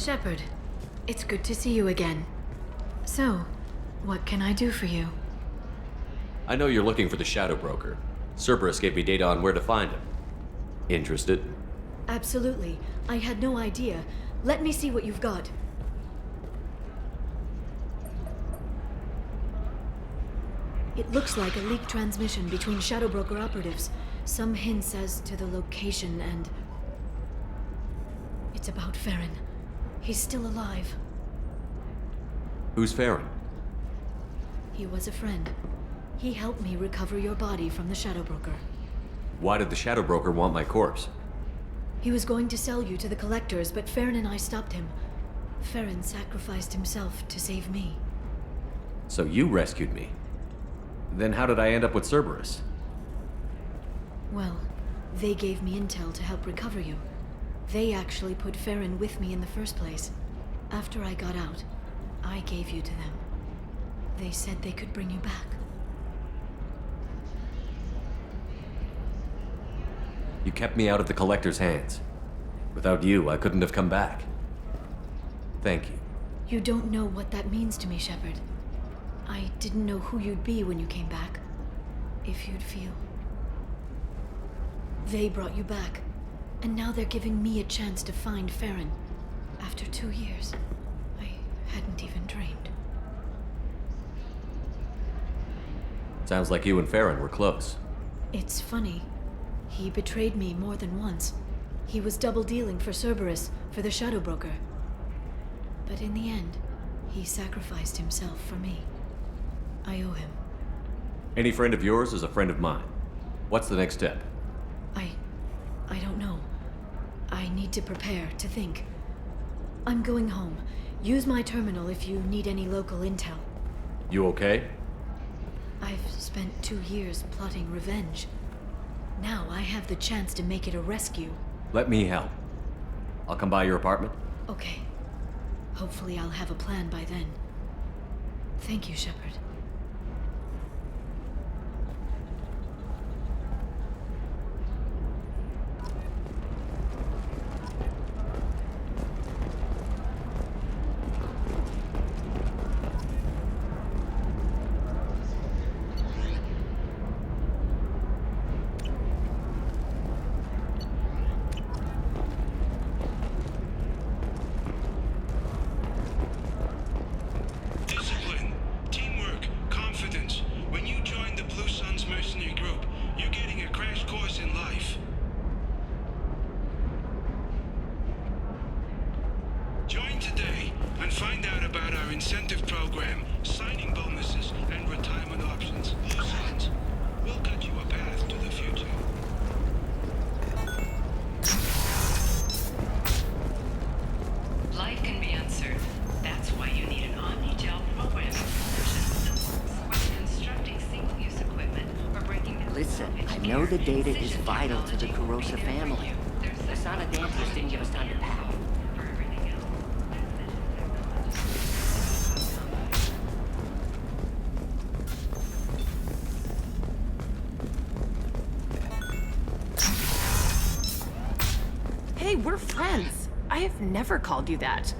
Shepard, it's good to see you again. So, what can I do for you? I know you're looking for the Shadow Broker. Cerberus gave me data on where to find him. Interested? Absolutely. I had no idea. Let me see what you've got. It looks like a leaked transmission between Shadow Broker operatives. Some hints as to the location and... It's about Farron. He's still alive. Who's Farron? He was a friend. He helped me recover your body from the Shadow Broker. Why did the Shadow Broker want my corpse? He was going to sell you to the collectors, but Farron and I stopped him. Farron sacrificed himself to save me. So you rescued me. Then how did I end up with Cerberus? Well, they gave me intel to help recover you. They actually put Farron with me in the first place. After I got out, I gave you to them. They said they could bring you back. You kept me out of the Collector's hands. Without you, I couldn't have come back. Thank you. You don't know what that means to me, Shepard. I didn't know who you'd be when you came back. If you'd feel. They brought you back, and now they're giving me a chance to find Farron. After 2 years, I hadn't even dreamed. Sounds like you and Farron were close. It's funny. He betrayed me more than once. He was double-dealing for Cerberus, for the Shadow Broker. But in the end, he sacrificed himself for me. I owe him. Any friend of yours is a friend of mine. What's the next step? I don't know. I need to prepare, to think. I'm going home. Use my terminal if you need any local intel. You okay? I've spent 2 years plotting revenge. Now I have the chance to make it a rescue. Let me help. I'll come by your apartment. Okay. Hopefully I'll have a plan by then. Thank you, Shepard. incentive program, signing bonuses, and retirement options. Loose ends will cut you a path to the future. Life can be uncertain. That's why you need an omni-gel programming solution that works when constructing single-use equipment or breaking down. Listen, I know the data is vital to the Corrosa family. The Sonic Dantius didn't give us time to pack. Hey, we're friends. I have never called you that.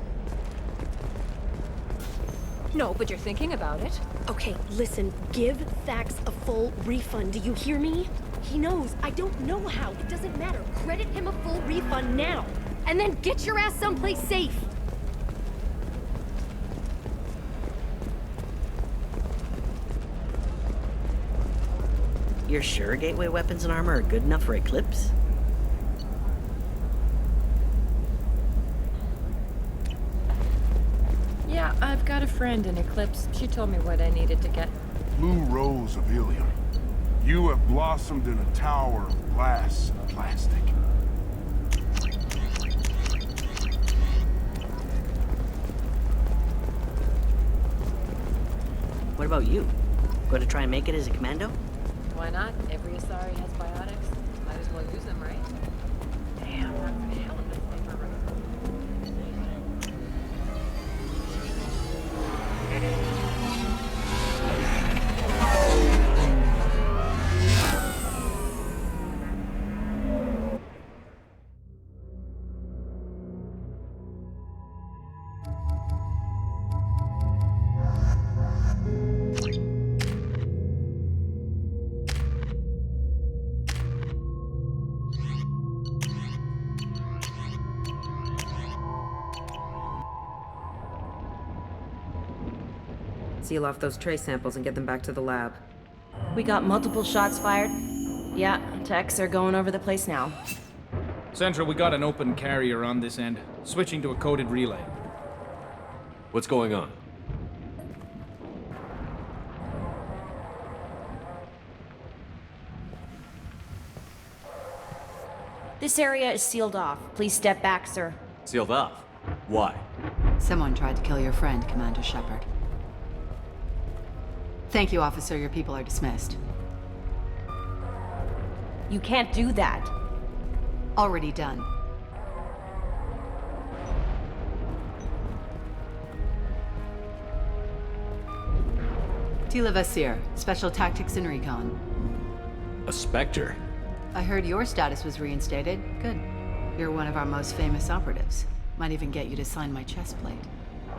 No, but you're thinking about it. Okay, listen, give Thax a full refund, do you hear me? He knows, I don't know how, it doesn't matter. Credit him a full refund now, and then get your ass someplace safe. You're sure gateway weapons and armor are good enough for Eclipse? Yeah, I've got a friend in Eclipse. She told me what I needed to get. Blue Rose of Ilium. You have blossomed in a tower of glass and plastic. What about you? Going to try and make it as a commando? Why not? Every Asari has biotics. Might as well use them, right? Damn, that's a hell of a paper road. Seal off those trace samples and get them back to the lab. We got multiple shots fired. Yeah, techs are going over the place now. Central, we got an open carrier on this end. Switching to a coded relay. What's going on? This area is sealed off. Please step back, sir. Sealed off? Why? Someone tried to kill your friend, Commander Shepard. Thank you, officer. Your people are dismissed. You can't do that. Already done. Tila Vasir, Special Tactics and Recon. A Spectre? I heard your status was reinstated. Good. You're one of our most famous operatives. Might even get you to sign my chest plate.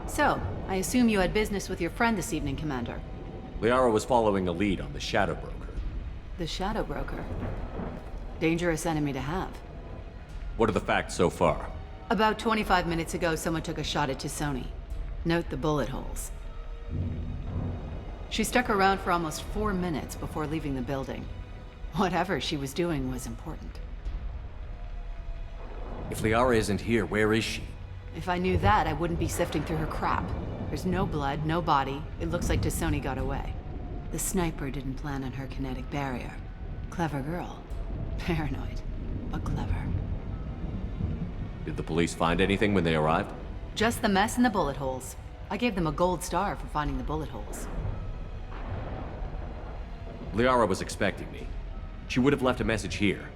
So, I assume you had business with your friend this evening, Commander. Liara was following a lead on the Shadow Broker. The Shadow Broker? Dangerous enemy to have. What are the facts so far? About 25 minutes ago, someone took a shot at T'Soni. Note the bullet holes. She stuck around for almost 4 minutes before leaving the building. Whatever she was doing was important. If Liara isn't here, where is she? If I knew that, I wouldn't be sifting through her crap. There's no blood, no body. It looks like T'Soni got away. The sniper didn't plan on her kinetic barrier. Clever girl. Paranoid, but clever. Did the police find anything when they arrived? Just the mess and the bullet holes. I gave them a gold star for finding the bullet holes. Liara was expecting me. She would have left a message here.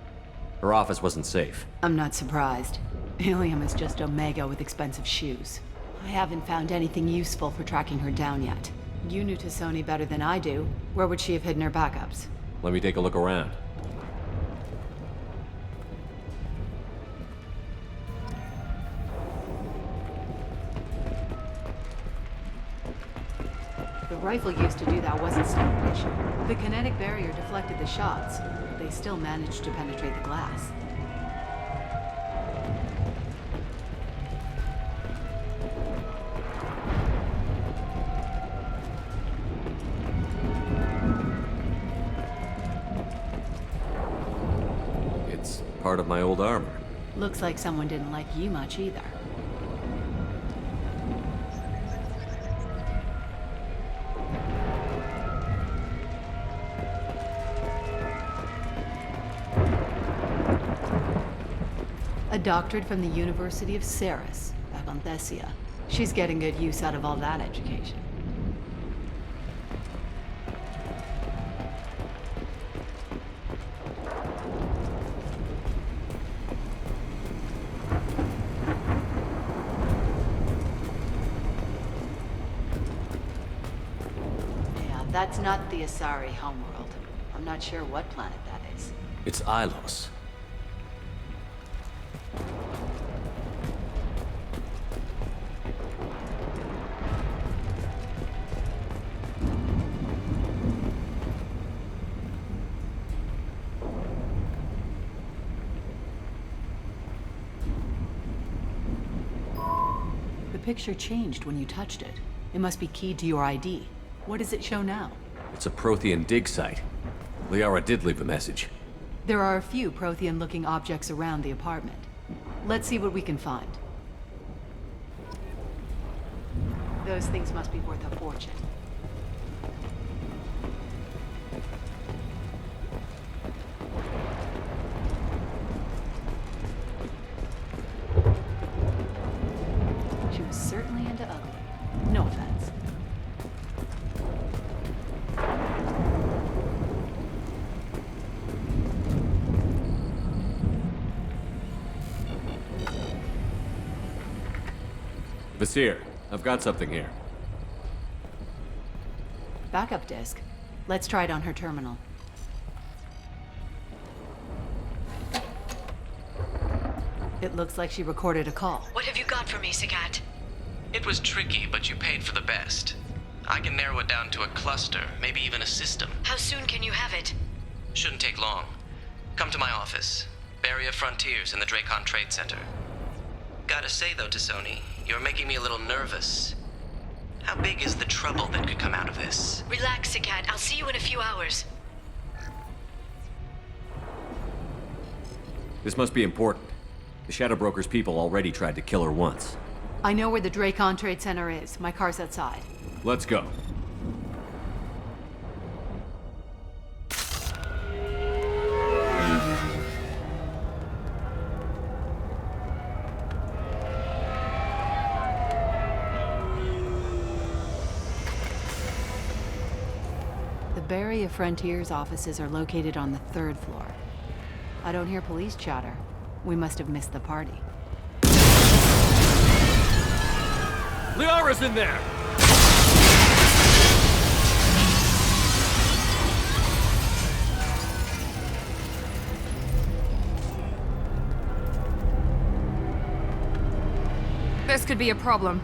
Her office wasn't safe. I'm not surprised. Ilium is just Omega with expensive shoes. I haven't found anything useful for tracking her down yet. You knew T'Soni better than I do. Where would she have hidden her backups? Let me take a look around. The rifle used to do that wasn't stylish. The kinetic barrier deflected the shots. They still managed to penetrate the glass. It's part of my old armor. Looks like someone didn't like you much either. A doctorate from the University of Ceres, Avanthesia. She's getting good use out of all that education. Yeah, that's not the Asari homeworld. I'm not sure what planet that is. It's Ilos. The picture changed when you touched it. It must be keyed to your ID. What does it show now? It's a Prothean dig site. Liara did leave a message. There are a few Prothean-looking objects around the apartment. Let's see what we can find. Those things must be worth a fortune. She was certainly into ugly. No offense. Vasir, I've got something here. Backup disk. Let's try it on her terminal. It looks like she recorded a call. What have you got for me, Sagat? It was tricky, but you paid for the best. I can narrow it down to a cluster, maybe even a system. How soon can you have it? Shouldn't take long. Come to my office. Barrier Frontiers in the Dracon Trade Center. Gotta say though, T'Soni, you're making me a little nervous. How big is the trouble that could come out of this? Relax, Cat. I'll see you in a few hours. This must be important. The Shadow Broker's people already tried to kill her once. I know where the Dracon Trade Center is. My car's outside. Let's go. The Barrier Frontiers offices are located on the 3rd floor. I don't hear police chatter. We must have missed the party. Liara's in there! This could be a problem.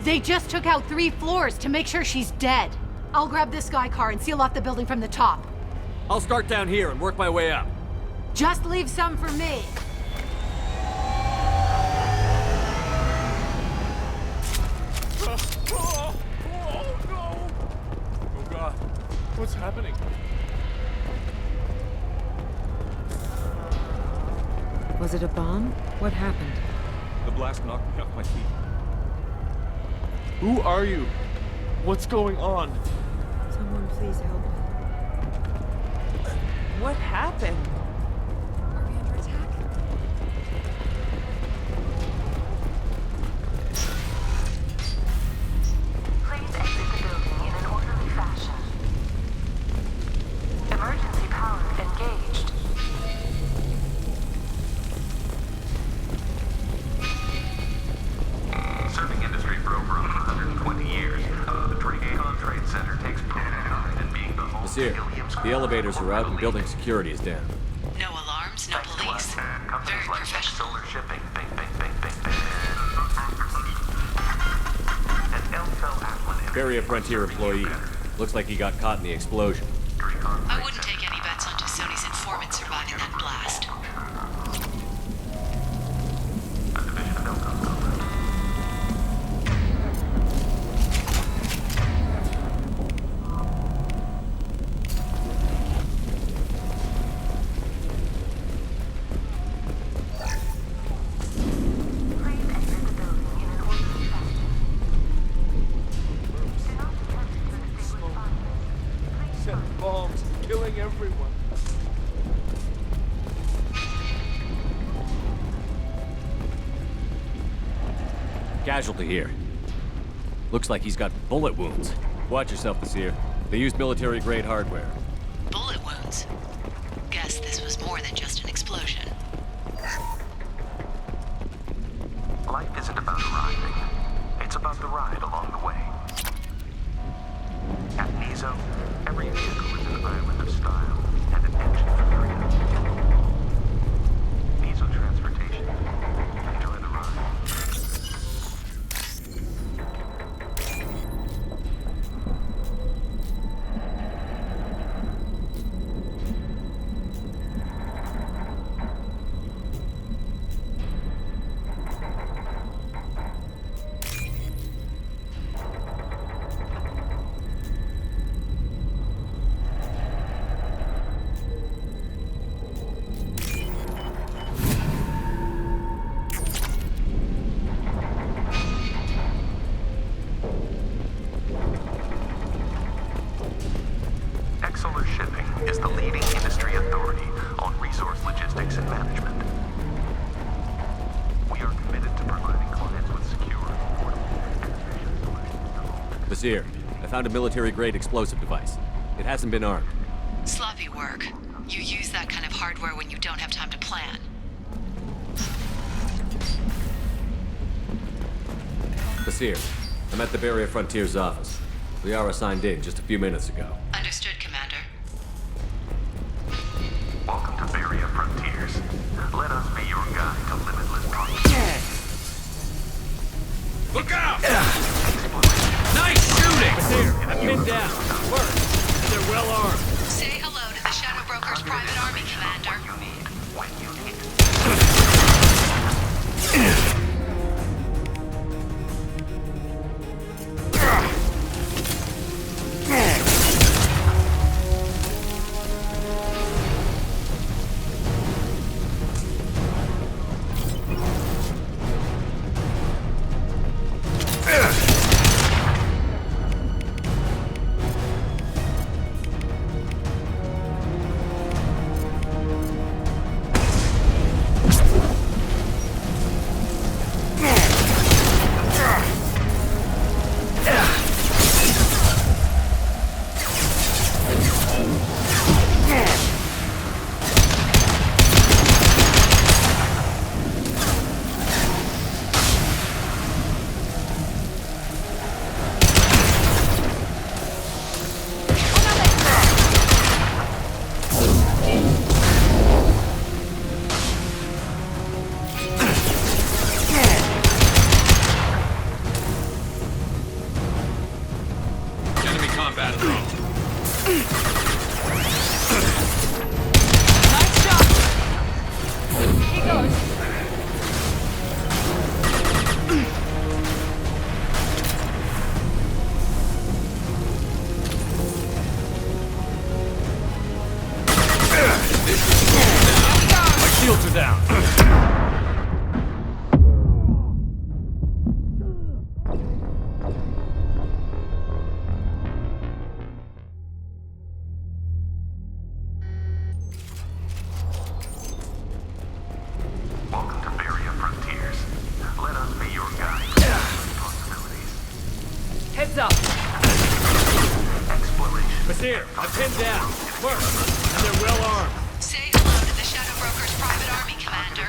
They just took out 3 floors to make sure she's dead. I'll grab this Sky car and seal off the building from the top. I'll start down here and work my way up. Just leave some for me. Oh no! Oh God, what's happening? Was it a bomb? What happened? The blast knocked me off my feet. Who are you? What's going on? Someone please help. What happened? Are we under attack? Please exit the building in an orderly fashion. Emergency power engaged. Serving industry for over 120 years, the Dracon Trade Center takes pride in being the home. Monsieur, the elevators are out and building security is down. No alarms, no police. Very professional. Solar shipping. Barrier Frontier employee. Looks like he got caught in the explosion. I wouldn't take any bets on Sony's informant surviving that blast. Set bombs, killing everyone. Casualty here. Looks like he's got bullet wounds. Watch yourself, Monsieur. They used military-grade hardware. Bullet wounds? Guess this was more than just an explosion. Life isn't about arriving. It's about the ride along the way. At Nizo, every vehicle is an island of style and an engine for freedom. Nizo Transportation. Enjoy the ride. Is the leading industry authority on resource logistics and management. We are committed to providing clients with secure, affordable, Monsieur, I found a military-grade explosive device. It hasn't been armed. Sloppy work. You use that kind of hardware when you don't have time to plan. Monsieur, I'm at the Barrier Frontiers office. Liara signed in just a few minutes ago. Understood, Commander. Welcome to Barrier Frontiers. Let us be your guide to limitless progress. Look out! Nice shooting! Monsieur, I'm pinned down. Work. They're well armed. Say hello to the Shadow Broker's private army, Commander. When you need it. shields are down. Welcome to Barrier Frontiers. Let us be your guide. Possibilities. Heads up! Exploration. Basir, I'm pinned down. Work. And they're well armed. Say hello to the Shadow Broker's private army, Commander.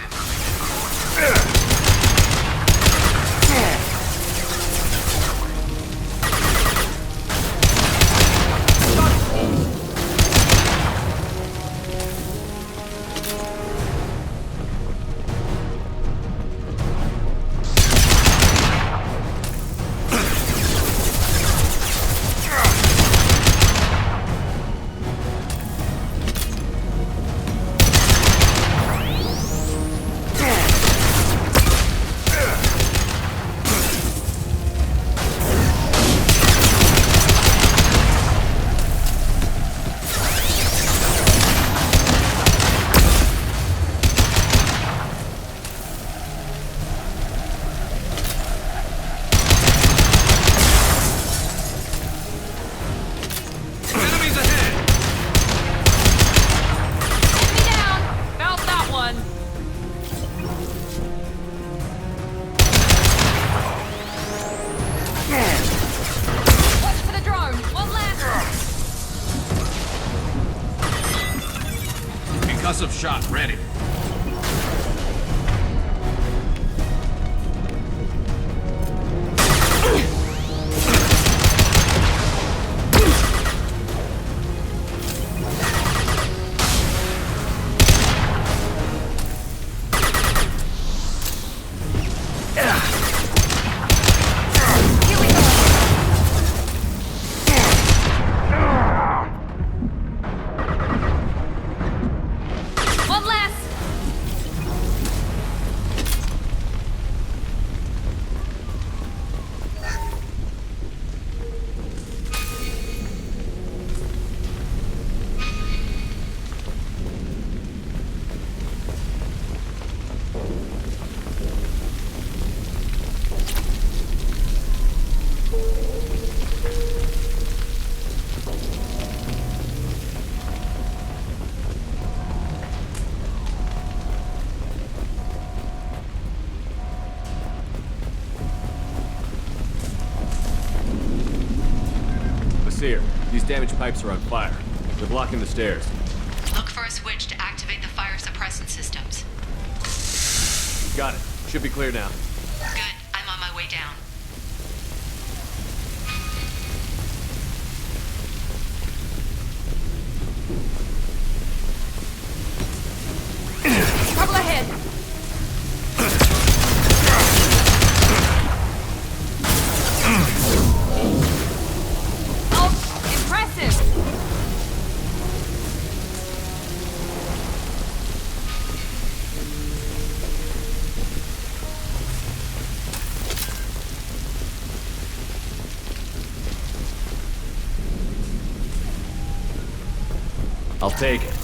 Concussive shot ready. These damaged pipes are on fire. They're blocking the stairs. Look for a switch to activate the fire suppressant systems. Got it. Should be clear now. Good. I'm on my way down. Trouble ahead! I'll take it.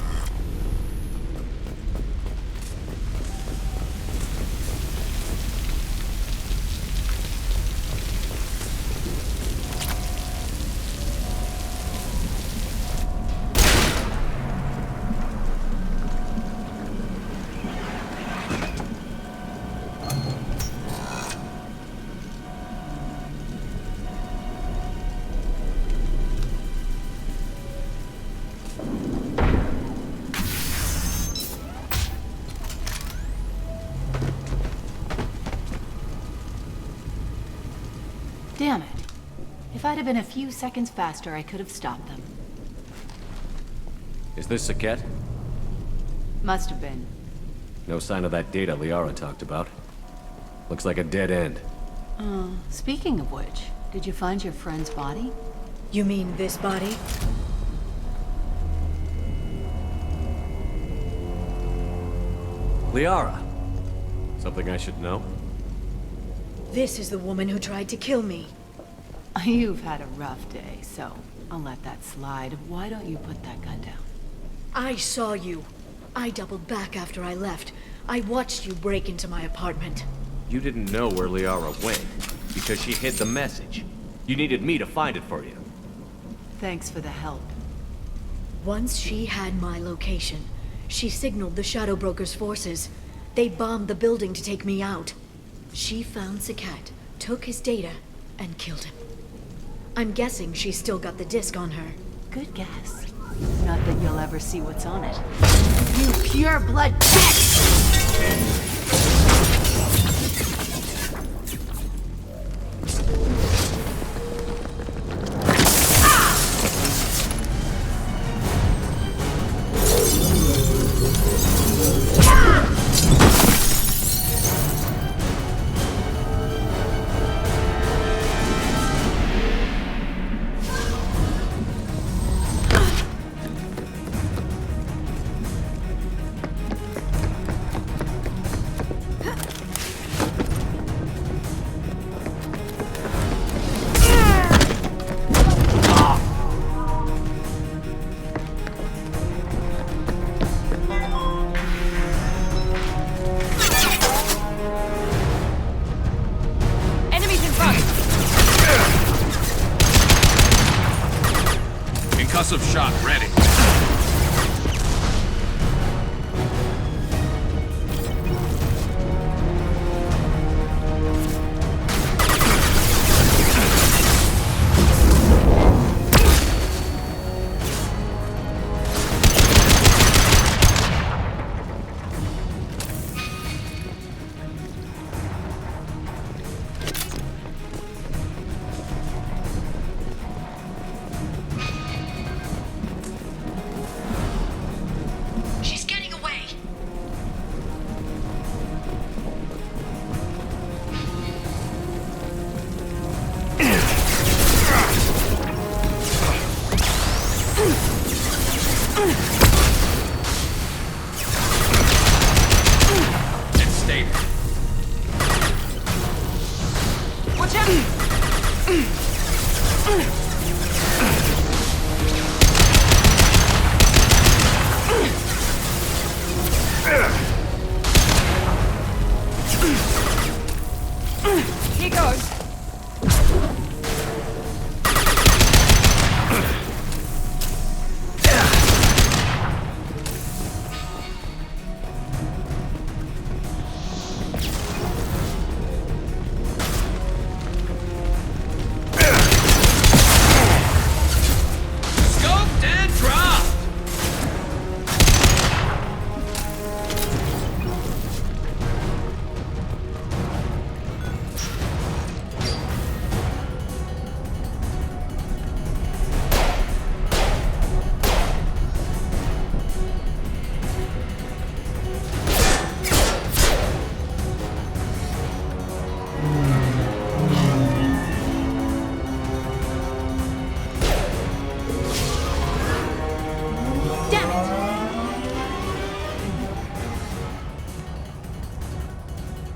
Damn it. If I'd have been a few seconds faster, I could have stopped them. Is this Saket? Must have been. No sign of that data Liara talked about. Looks like a dead end. Speaking of which, did you find your friend's body? You mean this body? Liara! Something I should know? This is the woman who tried to kill me. You've had a rough day, so I'll let that slide. Why don't you put that gun down? I saw you. I doubled back after I left. I watched you break into my apartment. You didn't know where Liara went, because she hid the message. You needed me to find it for you. Thanks for the help. Once she had my location, she signaled the Shadow Broker's forces. They bombed the building to take me out. She found Sakat, took his data, and killed him. I'm guessing she's still got the disc on her. Good guess. Not that you'll ever see what's on it. You pure blood bitch! Concussive shot ready. He goes.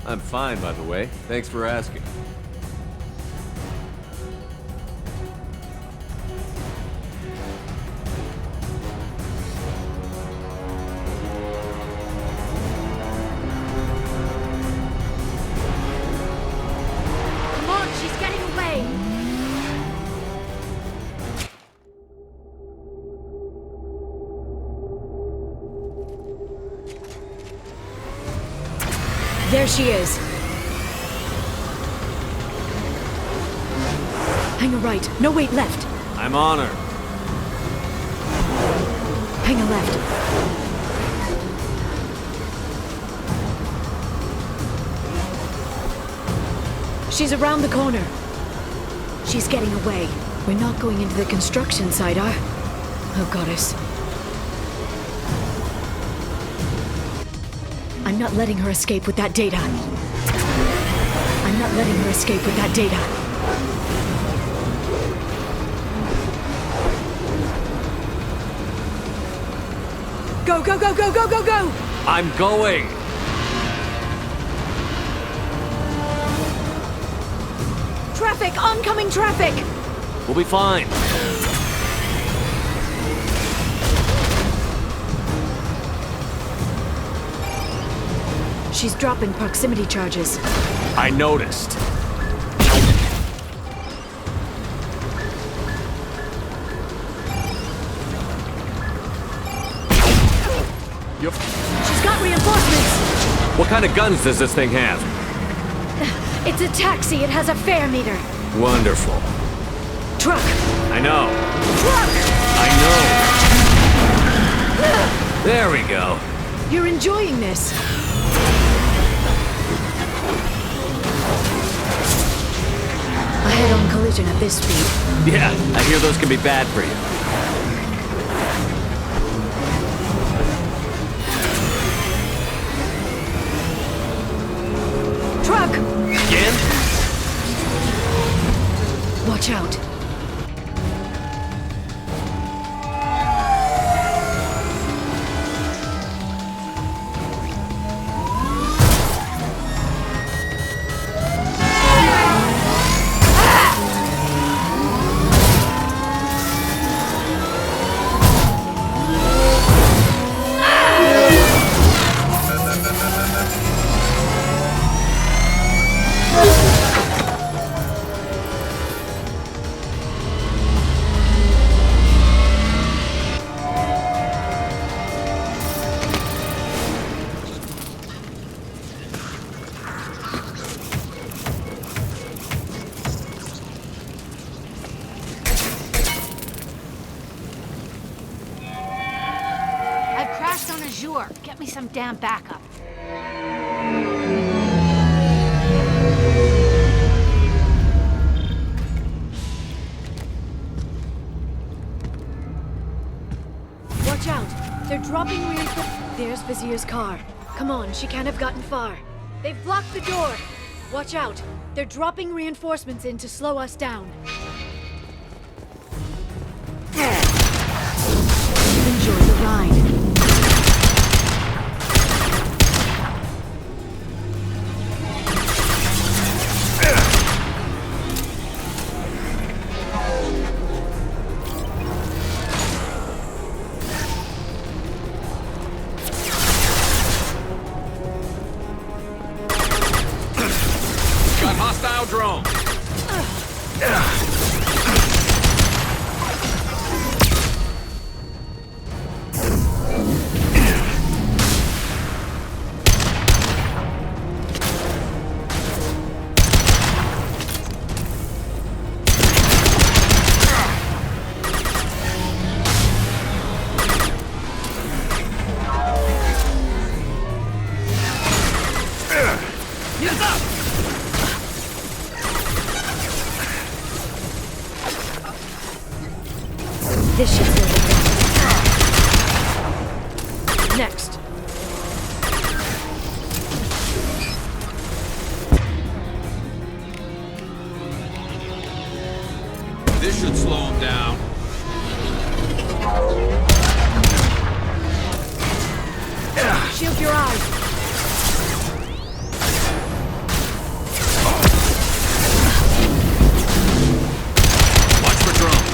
I'm fine, by the way. Thanks for asking. Come on, she's getting away! There she is. Hang a right. No, wait, left. I'm on her. Hang a left. She's around the corner. She's getting away. We're not going into the construction site, Oh, goddess. I'm not letting her escape with that data. I'm not letting her escape with that data. Go, go, go, go, go, go, go! I'm going! Traffic! Oncoming traffic! We'll be fine. She's dropping proximity charges. I noticed. She's got reinforcements! What kind of guns does this thing have? It's a taxi. It has a fare meter. Wonderful. Truck! I know. Truck! I know. There we go. You're enjoying this. A head-on collision at this speed. Yeah, I hear those can be bad for you. Truck! Again? Watch out. Get me some damn backup. Watch out! They're dropping reinforcements. There's Vizier's car. Come on, she can't have gotten far. They've blocked the door. Watch out! They're dropping reinforcements in to slow us down. Enjoy the ride. Got hostile drone. This should slow them down. Next. This should slow him down. Shield your eyes. Watch for drone.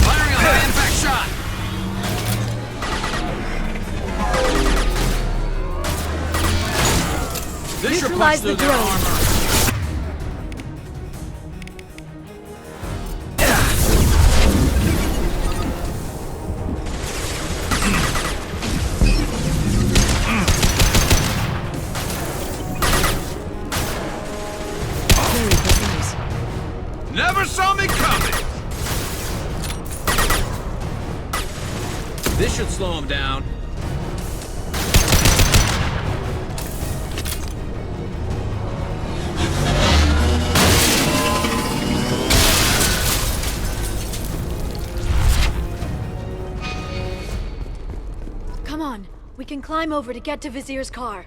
Firing a high impact shot. This should punch Neutralize through the their drone. armor. Very precise. Never saw me coming! This should slow him down. Come on, we can climb over to get to Vizier's car.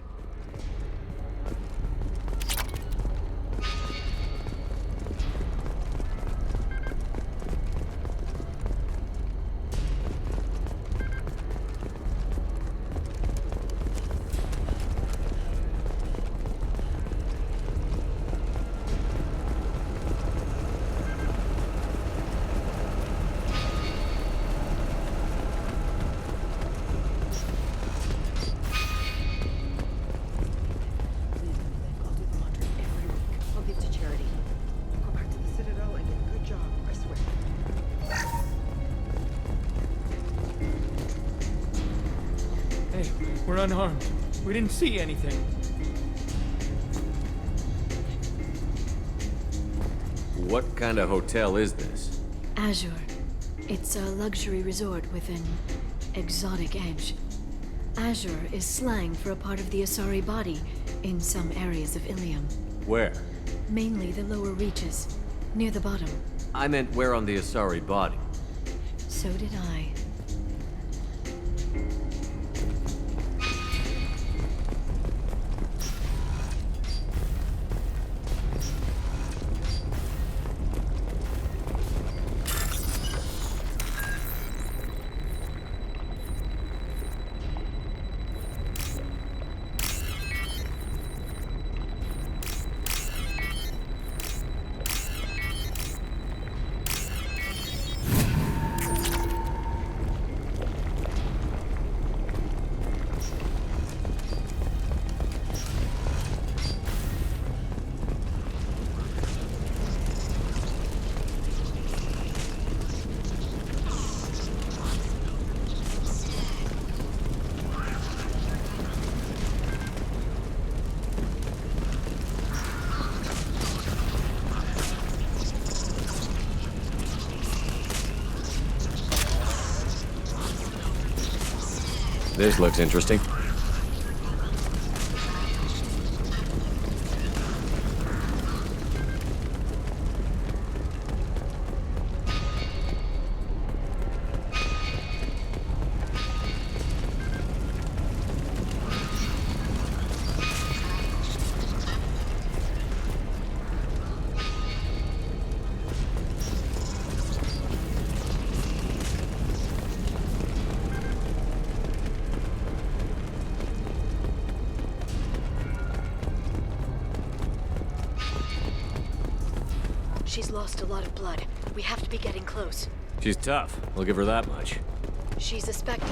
unharmed. We didn't see anything. What kind of hotel is this? Azure. It's a luxury resort with an exotic edge. Azure is slang for a part of the Asari body in some areas of Ilium. Where? Mainly the lower reaches, near the bottom. I meant where on the Asari body. So did I. This looks interesting. She's lost a lot of blood. We have to be getting close. She's tough. I'll give her that much. She's a Spectre.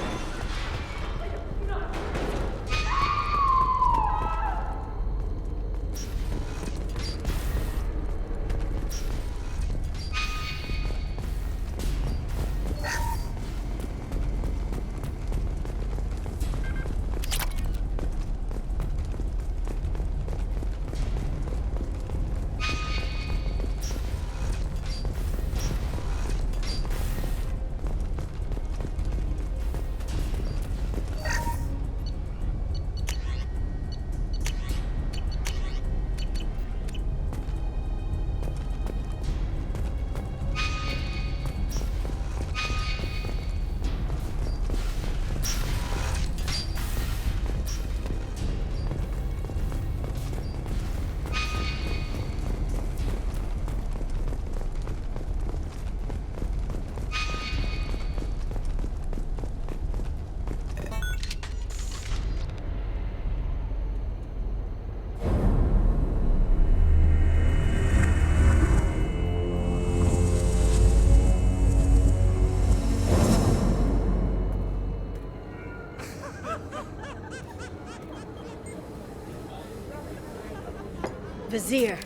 Vizier,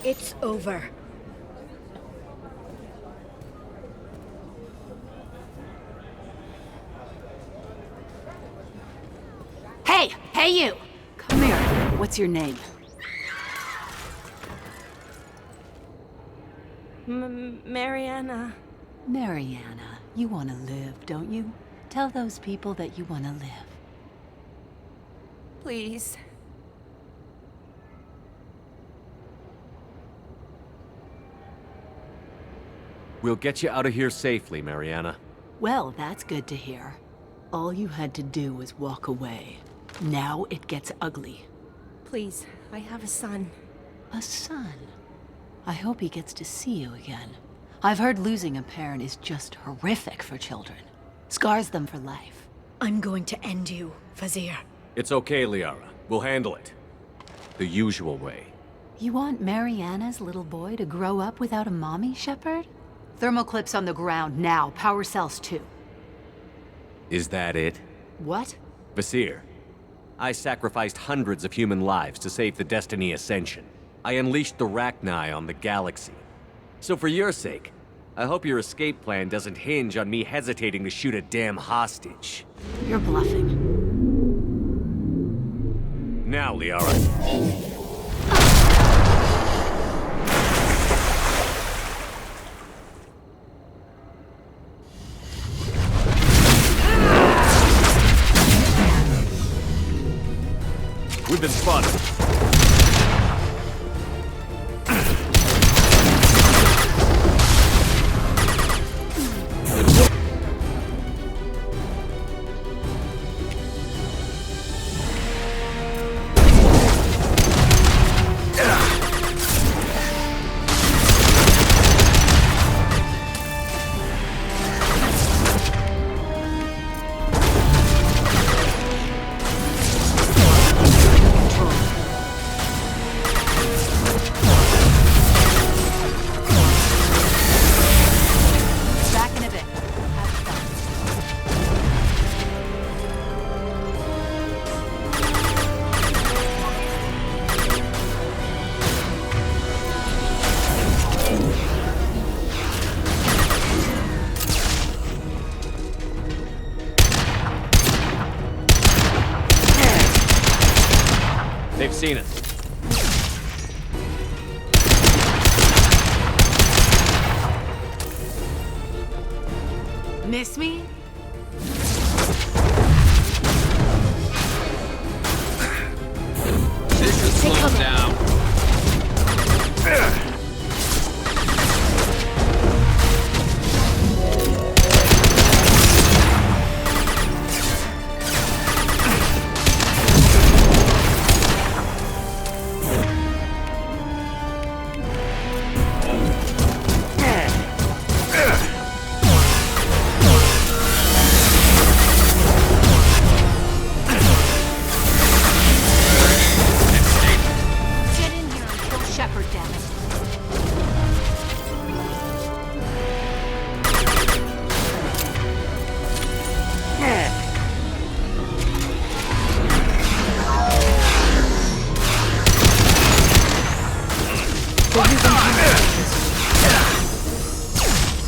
it's over. Hey! Hey, you! Come here. What's your name? Mariana. Mariana. You want to live, don't you? Tell those people that you want to live. Please. We'll get you out of here safely, Mariana. Well, that's good to hear. All you had to do was walk away. Now it gets ugly. Please, I have a son. A son? I hope he gets to see you again. I've heard losing a parent is just horrific for children. Scars them for life. I'm going to end you, Vizier. It's okay, Liara. We'll handle it. The usual way. You want Mariana's little boy to grow up without a mommy, Shepard? Thermal clips on the ground now. Power cells too. Is that it? What? Vizier, I sacrificed hundreds of human lives to save the Destiny Ascension. I unleashed the Rachni on the galaxy. So for your sake, I hope your escape plan doesn't hinge on me hesitating to shoot a damn hostage. You're bluffing. now, Liara. We've been spotted. They've seen us. Miss me? This should slow him down.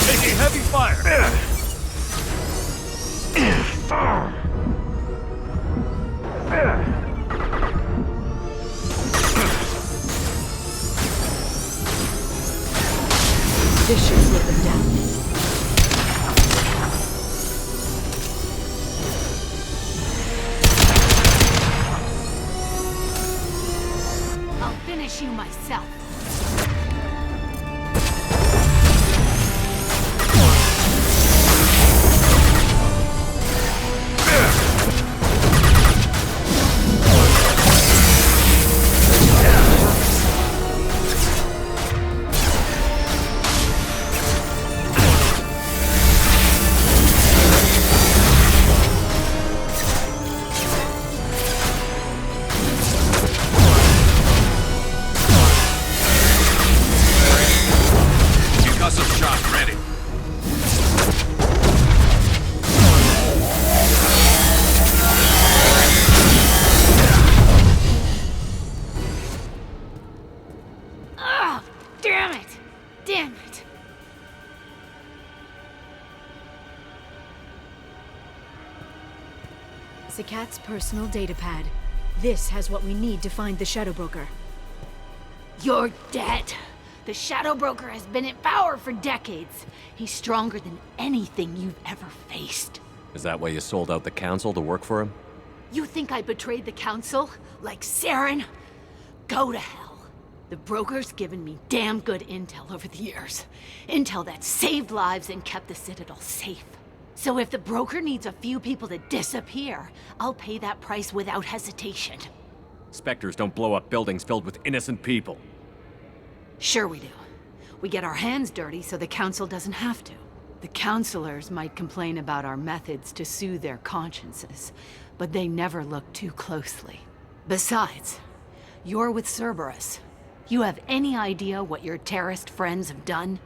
Taking heavy fire. This should slow them down. I'll finish you myself. Damn it! Sakat's personal data pad. This has what we need to find the Shadow Broker. You're dead. The Shadow Broker has been in power for decades. He's stronger than anything you've ever faced. Is that why you sold out the Council to work for him? You think I betrayed the Council? Like Saren? Go to hell. The Broker's given me damn good intel over the years. Intel that saved lives and kept the Citadel safe. So if the Broker needs a few people to disappear, I'll pay that price without hesitation. Spectres don't blow up buildings filled with innocent people. Sure we do. We get our hands dirty so the Council doesn't have to. The Councilors might complain about our methods to soothe their consciences, but they never look too closely. Besides, you're with Cerberus. You have any idea what your terrorist friends have done?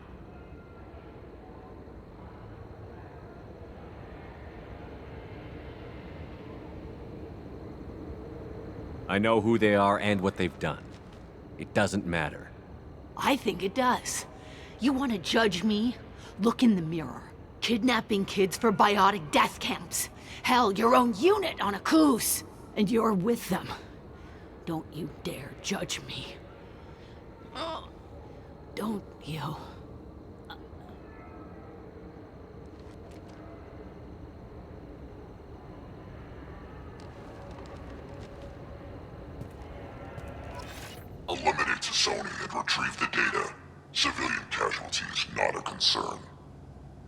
I know who they are and what they've done. It doesn't matter. I think it does. You want to judge me? Look in the mirror. Kidnapping kids for biotic death camps. Hell, your own unit on a cruise. And you're with them. Don't you dare judge me. Don't you? Eliminate Sony and retrieve the data. Civilian casualties not a concern.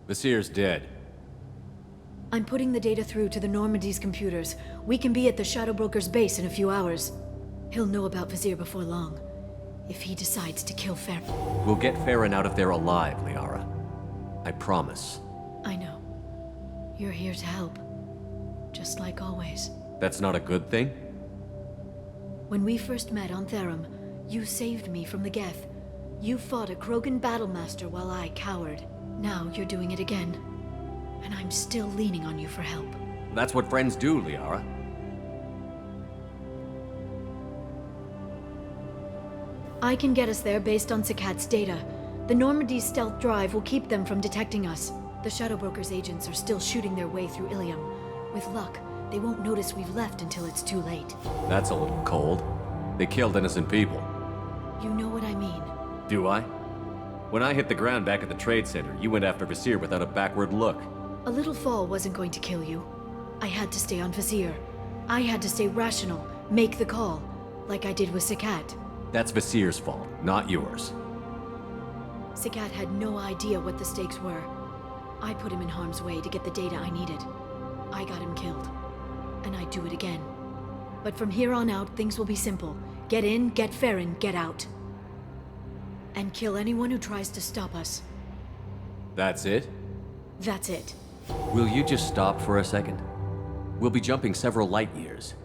Visir's dead. I'm putting the data through to the Normandy's computers. We can be at the Shadow Broker's base in a few hours. He'll know about Visir before long. If he decides to kill Farron. We'll get Farron out of there alive, Liara. I promise. I know. You're here to help. Just like always. That's not a good thing? When we first met on Therum, you saved me from the Geth. You fought a Krogan battlemaster while I cowered. Now you're doing it again. And I'm still leaning on you for help. That's what friends do, Liara. I can get us there based on Sakat's data. The Normandy's stealth drive will keep them from detecting us. The Shadow Broker's agents are still shooting their way through Ilium. With luck, they won't notice we've left until it's too late. That's a little cold. They killed innocent people. You know what I mean. Do I? When I hit the ground back at the trade center, you went after Visir without a backward look. A little fall wasn't going to kill you. I had to stay on Visir. I had to stay rational, make the call, like I did with Sakat. That's Visir's fault, not yours. Sakat had no idea what the stakes were. I put him in harm's way to get the data I needed. I got him killed. And I'd do it again. But from here on out, things will be simple. Get in, get Farron, get out. And kill anyone who tries to stop us. That's it? That's it. Will you just stop for a second? We'll be jumping several light years.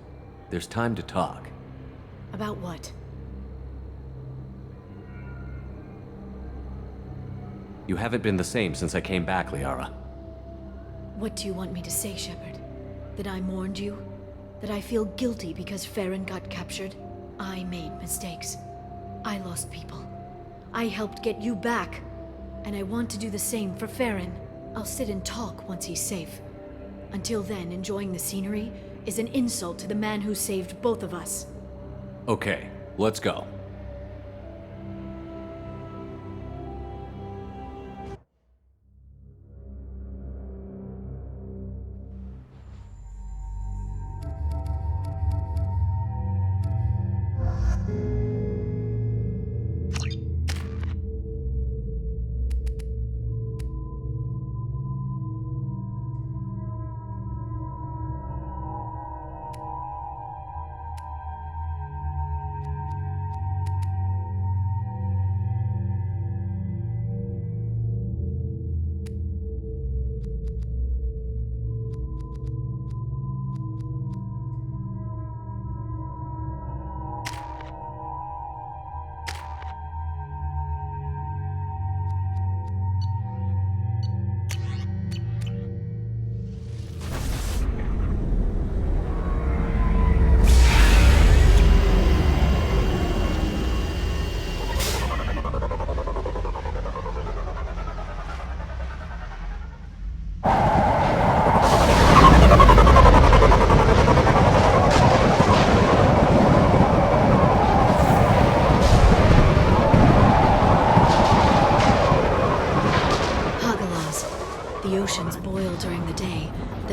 There's time to talk. About what? You haven't been the same since I came back, Liara. What do you want me to say, Shepard? That I mourned you? That I feel guilty because Farron got captured? I made mistakes. I lost people. I helped get you back. And I want to do the same for Farron. I'll sit and talk once he's safe. Until then, enjoying the scenery is an insult to the man who saved both of us. Okay, let's go.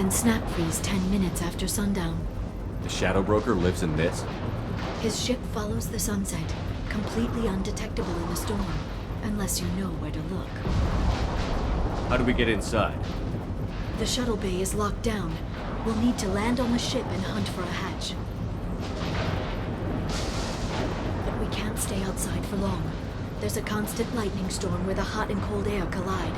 Snap freeze 10 minutes after sundown. The Shadow Broker lives in this? His ship follows the sunset, completely undetectable in the storm, unless you know where to look. How do we get inside? The shuttle bay is locked down. We'll need to land on the ship and hunt for a hatch. But we can't stay outside for long. There's a constant lightning storm where the hot and cold air collide.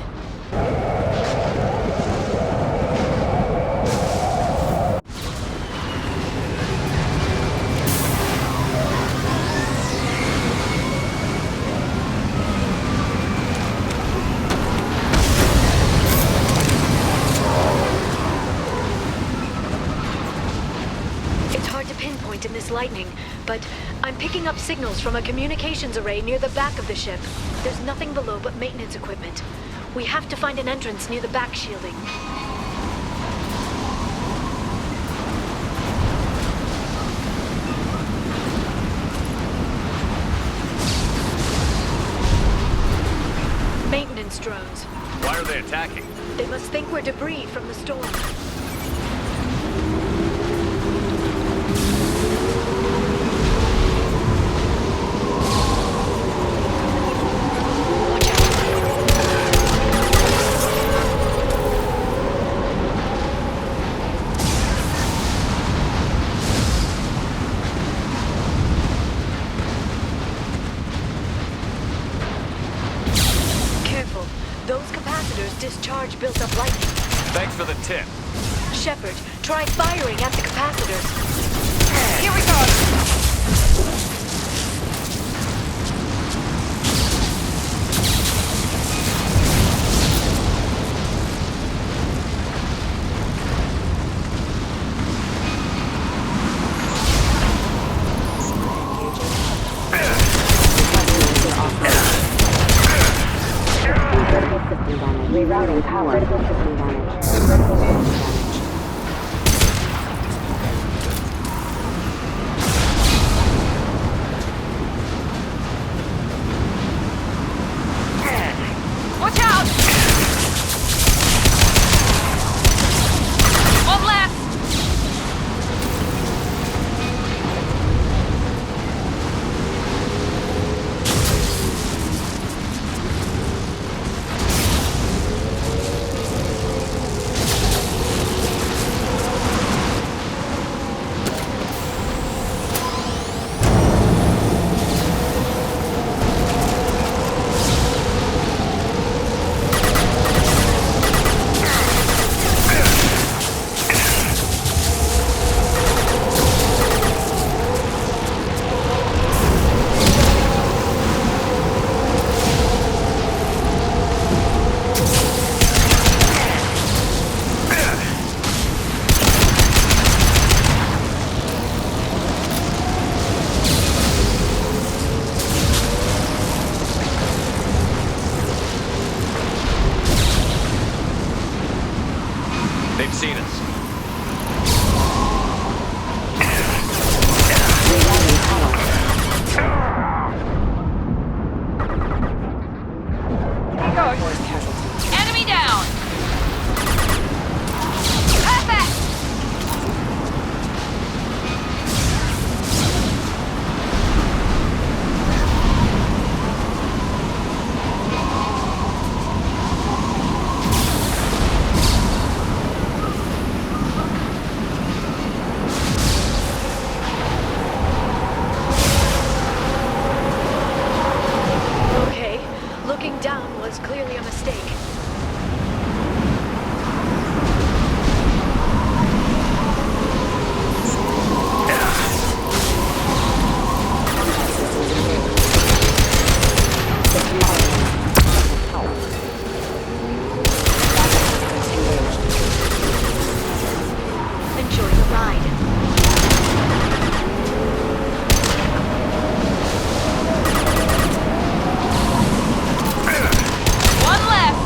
In this lightning, but I'm picking up signals from a communications array near the back of the ship. There's nothing below but maintenance equipment. We have to find an entrance near the back shielding. Maintenance drones. Why are they attacking? They must think we're debris from the storm. Discharge built up lightning. Thanks for the tip. Shepard, try firing at the capacitors. Here we go! Rerouting power. Critical system damage. Critical system damage. Watch out! One left! They've seen us. Enemy down! Perfect! Okay, looking down was clearly a mistake. Enjoy the ride. One left!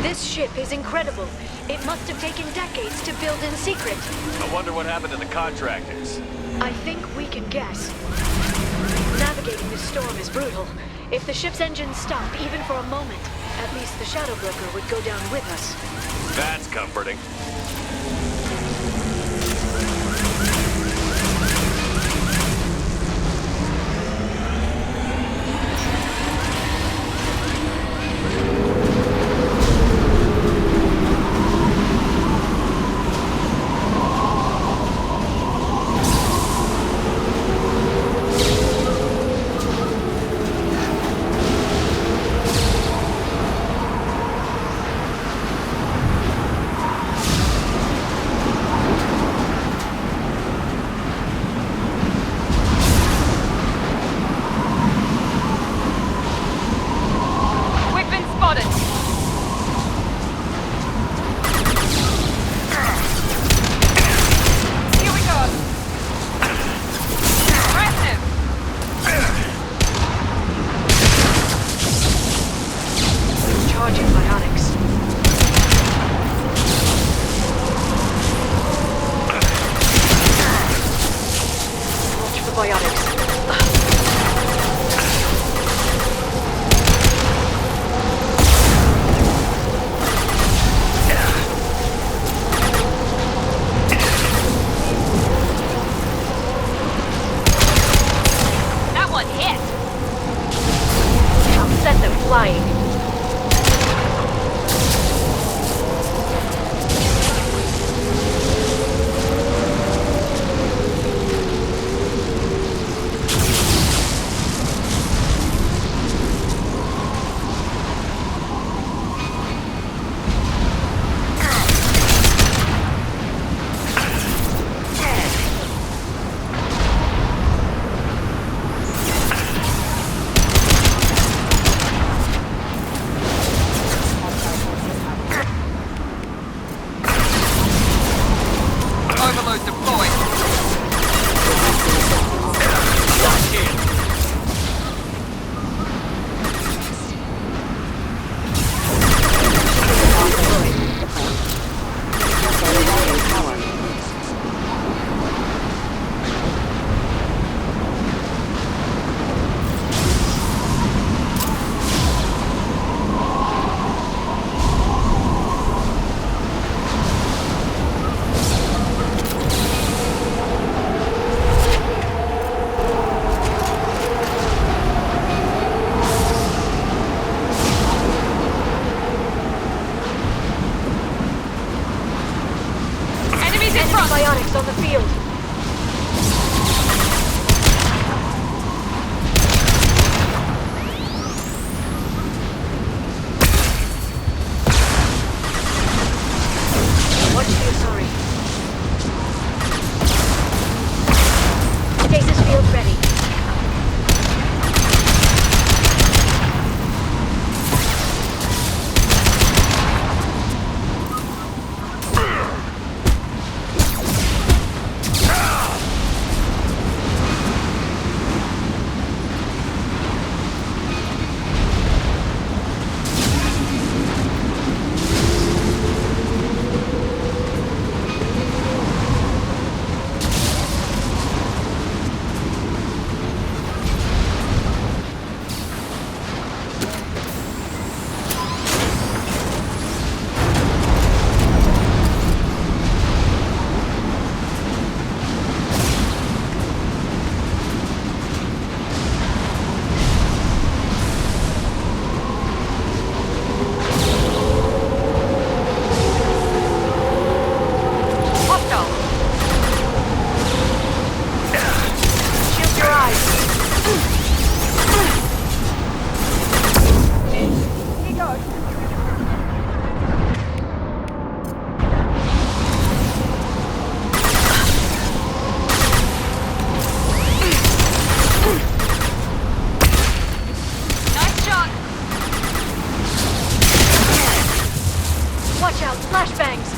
This ship is incredible. It must have taken decades to build in secret. I wonder what happened to the contractors. I think we can guess. Navigating this storm is brutal. If the ship's engines stop, even for a moment, at least the Shadow Broker would go down with us. That's comforting. Contacts on the field. Watch the Asari. Stasis field ready. Watch out, flashbangs!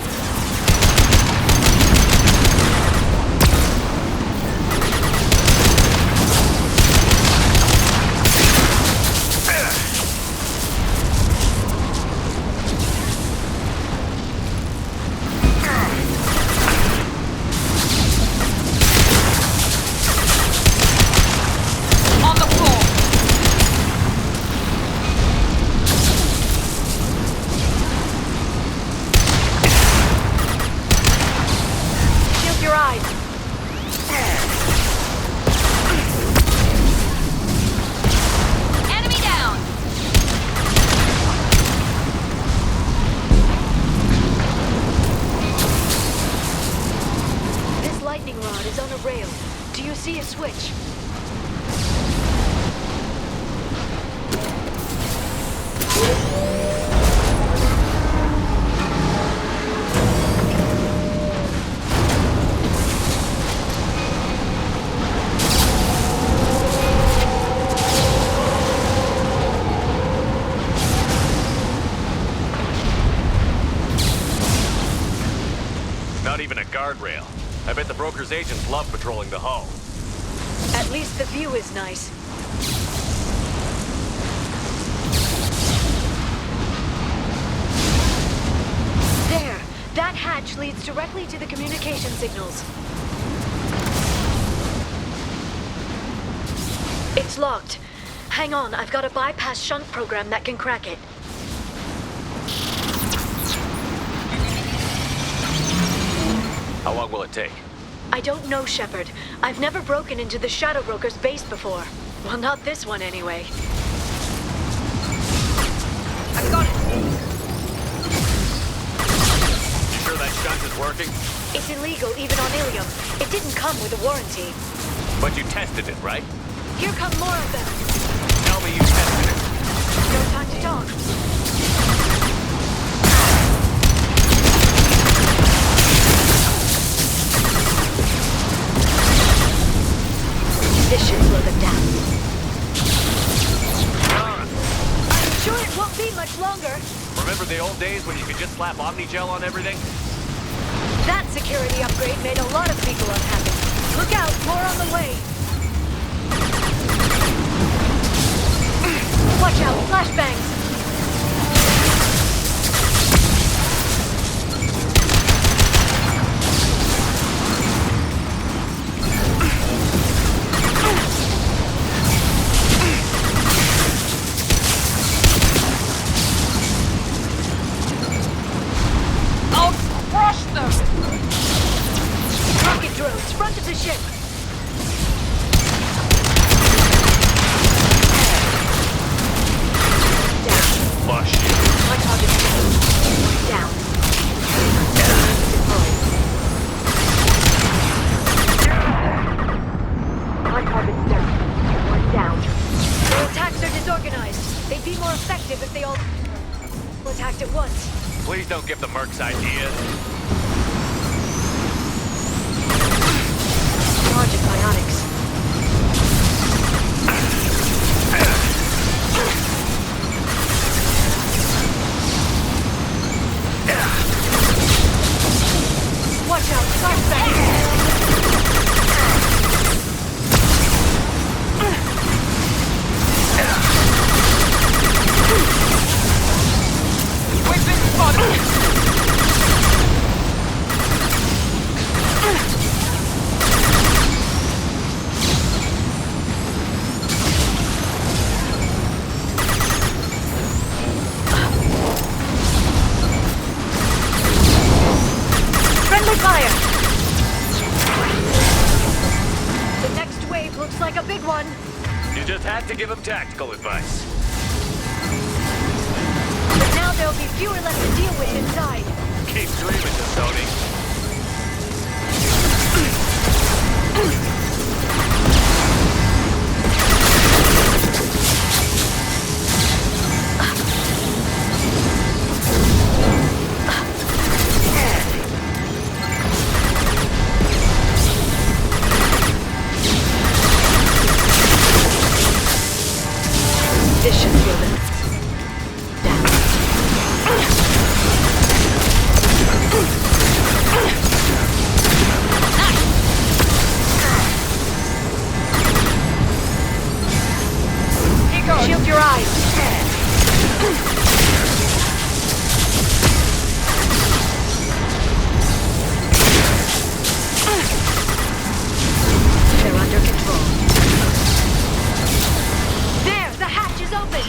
See a switch. Not even a guardrail. I bet the broker's agents love patrolling the hull. At least the view is nice. There! That hatch leads directly to the communication signals. It's locked. Hang on, I've got a bypass shunt program that can crack it. How long will it take? I don't know, Shepard. I've never broken into the Shadow Broker's base before. Well, not this one, anyway. I've got it! You sure that shunt is working? It's illegal, even on Ilium. It didn't come with a warranty. But you tested it, right? Here come more of them. Tell me you tested it. No time to talk. This should slow them down. I'm sure it won't be much longer. Remember the old days when you could just slap Omnigel on everything? That security upgrade made a lot of people unhappy. Look out, more on the way. Watch out, flashbangs. Front of the ship! Down. Please don't give the mercs ideas. Charging biotics. Watch out, flashbang! Friendly fire! The next wave looks like a big one. You just had to give him tactical advice. But now there'll be fewer left to deal with inside. Keep dreaming, Sony. This should kill them. Shield your eyes. They're under control. There, the hatch is open.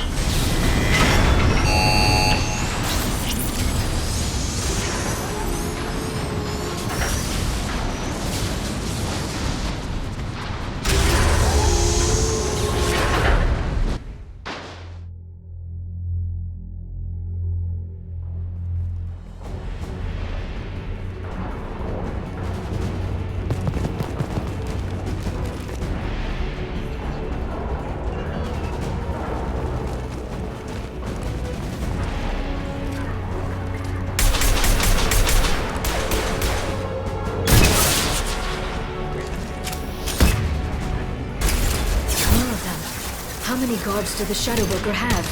How many guards do the Shadow Worker have?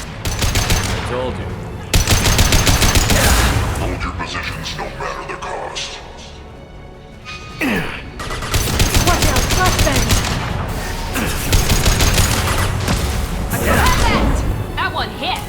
I told you. Hold your positions no matter the cost. Watch out, flashbang! That one hit!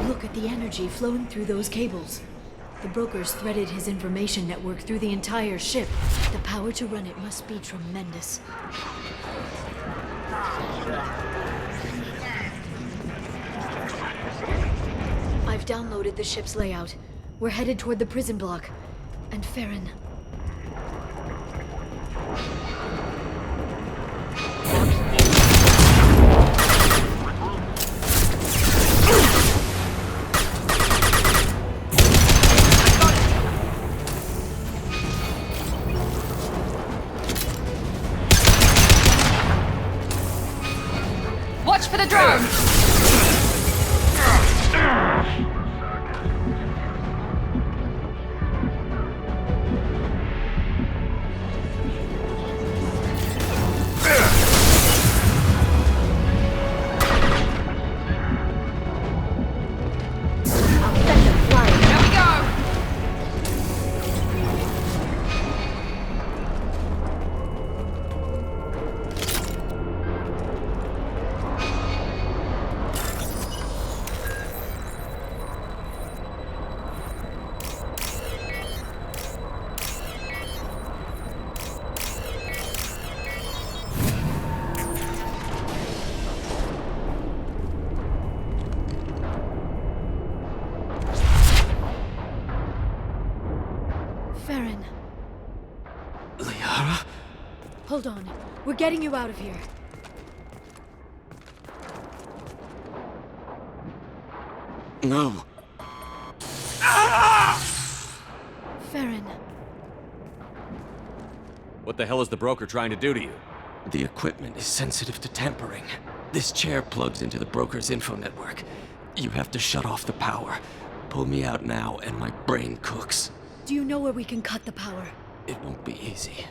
Look at the energy flowing through those cables. The brokers threaded his information network through the entire ship. The power to run it must be tremendous. I've downloaded the ship's layout. We're headed toward the prison block. And Farron. Watch for the drone! I'll set them flying. Here we go! Farron. Liara? Hold on. We're getting you out of here. No. Farron. What the hell is the broker trying to do to you? The equipment is sensitive to tampering. This chair plugs into the broker's info network. You have to shut off the power. Pull me out now and my brain cooks. Do you know where we can cut the power? It won't be easy.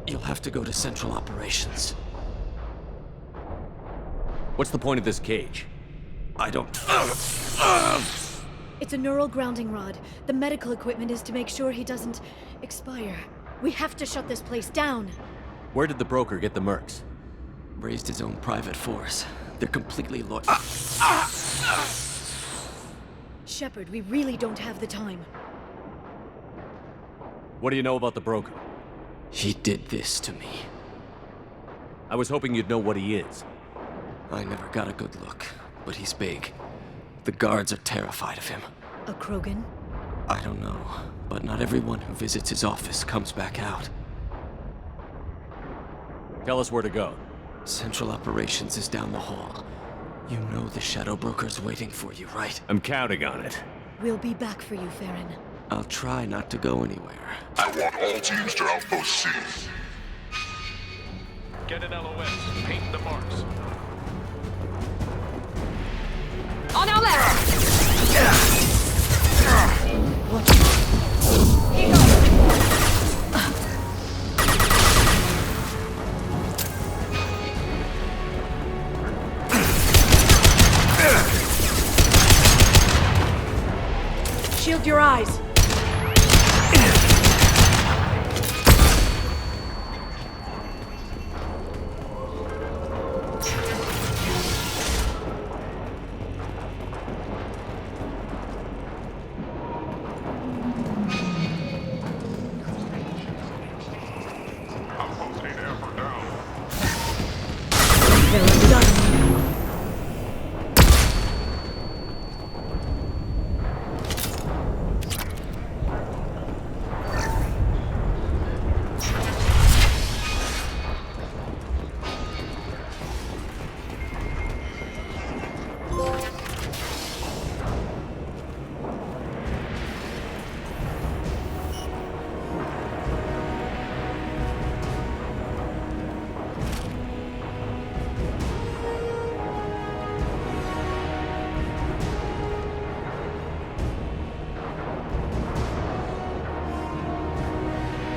You'll have to go to Central Operations. What's the point of this cage? I don't... It's a neural grounding rod. The medical equipment is to make sure he doesn't expire. We have to shut this place down. Where did the broker get the mercs? Raised his own private force. They're completely loyal. Shepard, we really don't have the time. What do you know about the broker? He did this to me. I was hoping you'd know what he is. I never got a good look, but he's big. The guards are terrified of him. A Krogan? I don't know, but not everyone who visits his office comes back out. Tell us where to go. Central Operations is down the hall. You know the Shadow Broker's waiting for you, right? I'm counting on it. We'll be back for you, Farron. I'll try not to go anywhere. I want all teams to Outpost C. Get an LOS. Paint the marks. On our left! Shield your eyes.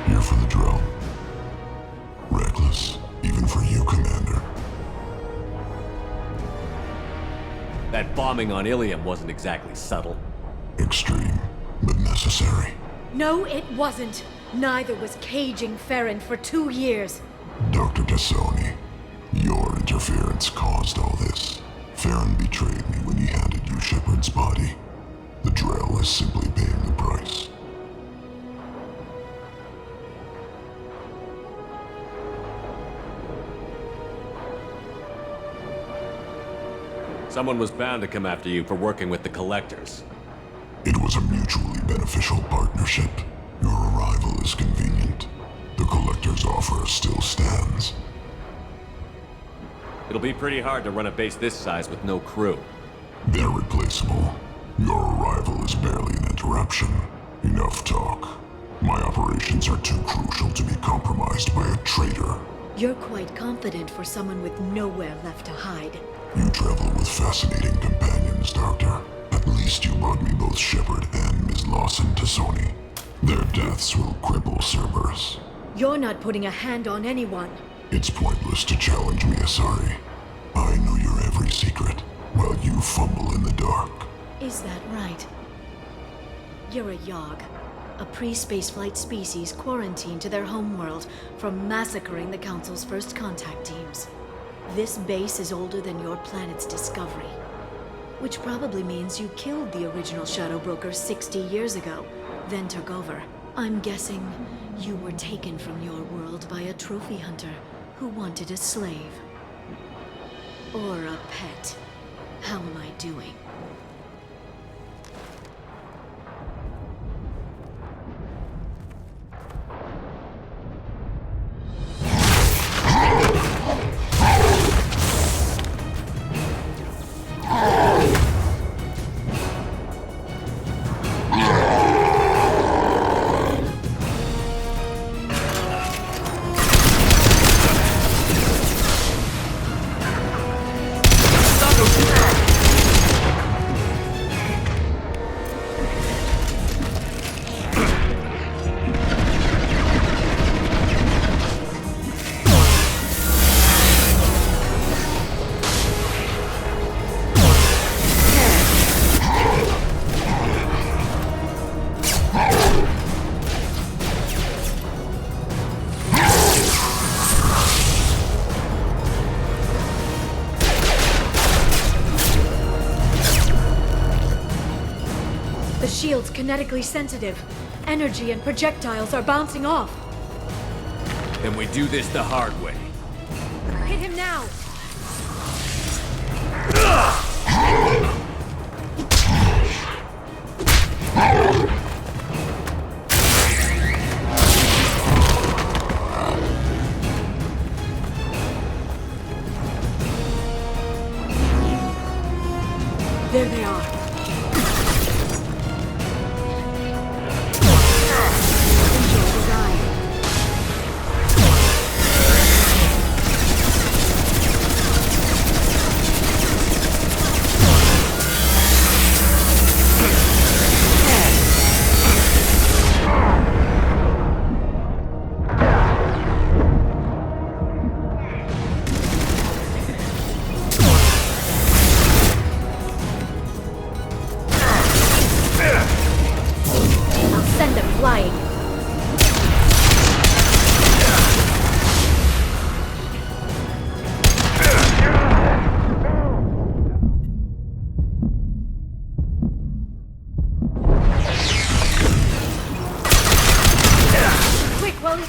Here for the drill. Reckless, even for you, Commander. That bombing on Ilium wasn't exactly subtle. Extreme, but necessary. No, it wasn't. Neither was caging Farron for 2 years. Dr. Tassoni, your interference caused all this. Farron betrayed me when he handed you Shepard's body. The drill is simply paying the price. Someone was bound to come after you for working with the Collectors. It was a mutually beneficial partnership. Your arrival is convenient. The Collector's offer still stands. It'll be pretty hard to run a base this size with no crew. They're replaceable. Your arrival is barely an interruption. Enough talk. My operations are too crucial to be compromised by a traitor. You're quite confident for someone with nowhere left to hide. You travel with fascinating companions, Doctor. At least you brought me both Shepard and Ms. Lawson Tassoni. Their deaths will cripple Cerberus. You're not putting a hand on anyone. It's pointless to challenge me, Asari. I know your every secret, while you fumble in the dark. Is that right? You're a Yogg, a pre-spaceflight species quarantined to their homeworld from massacring the Council's first contact teams. This base is older than your planet's discovery, which probably means you killed the original Shadow Broker 60 years ago, then took over. I'm guessing you were taken from your world by a trophy hunter who wanted a slave. Or a pet. How am I doing? kinetically sensitive. Energy and projectiles are bouncing off. Then we do this the hard way. Hit him now! There they are. Enjoy the ride.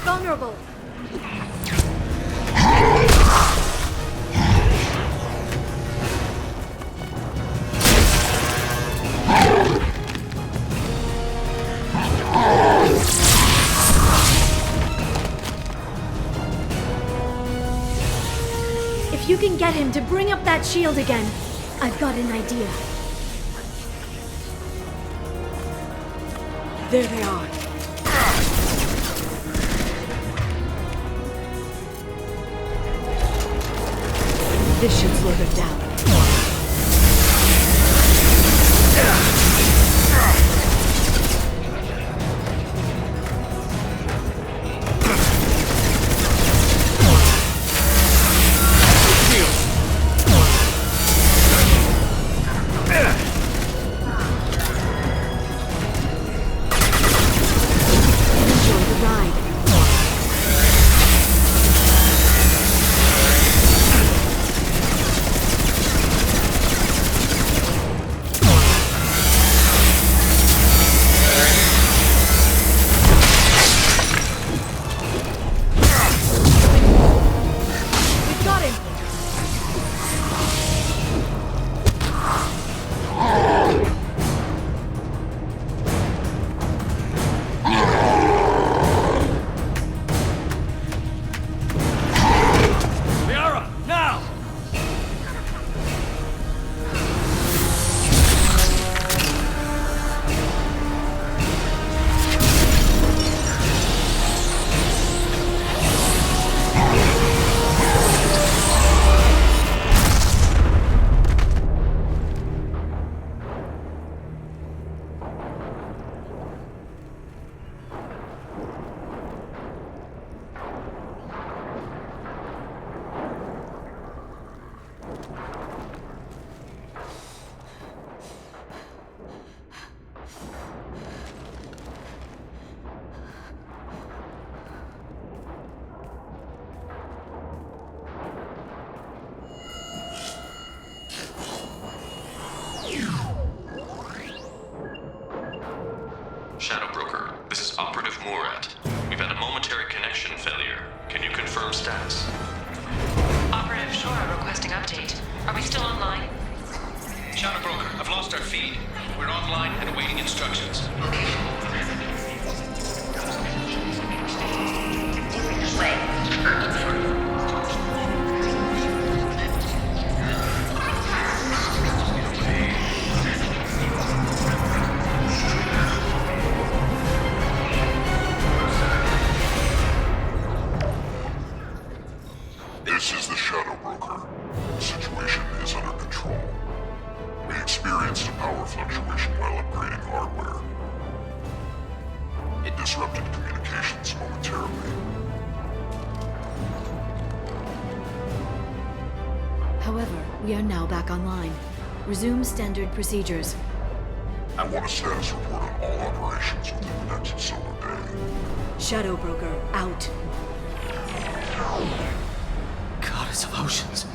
Vulnerable. If you can get him to bring up that shield again, I've got an idea. There they are. This should slow them down. Shadow Broker, this is Operative Murat. We've had a momentary connection failure. Can you confirm status? Operative Shora requesting update. Are we still online? Shadow Broker, I've lost our feed. We're online and awaiting instructions. This is the Shadow Broker. The situation is under control. We experienced a power fluctuation while upgrading hardware. It disrupted communications momentarily. However, we are now back online. Resume standard procedures. I want a status report on all operations within the next solar day. Shadow Broker, out. Goddess of Oceans.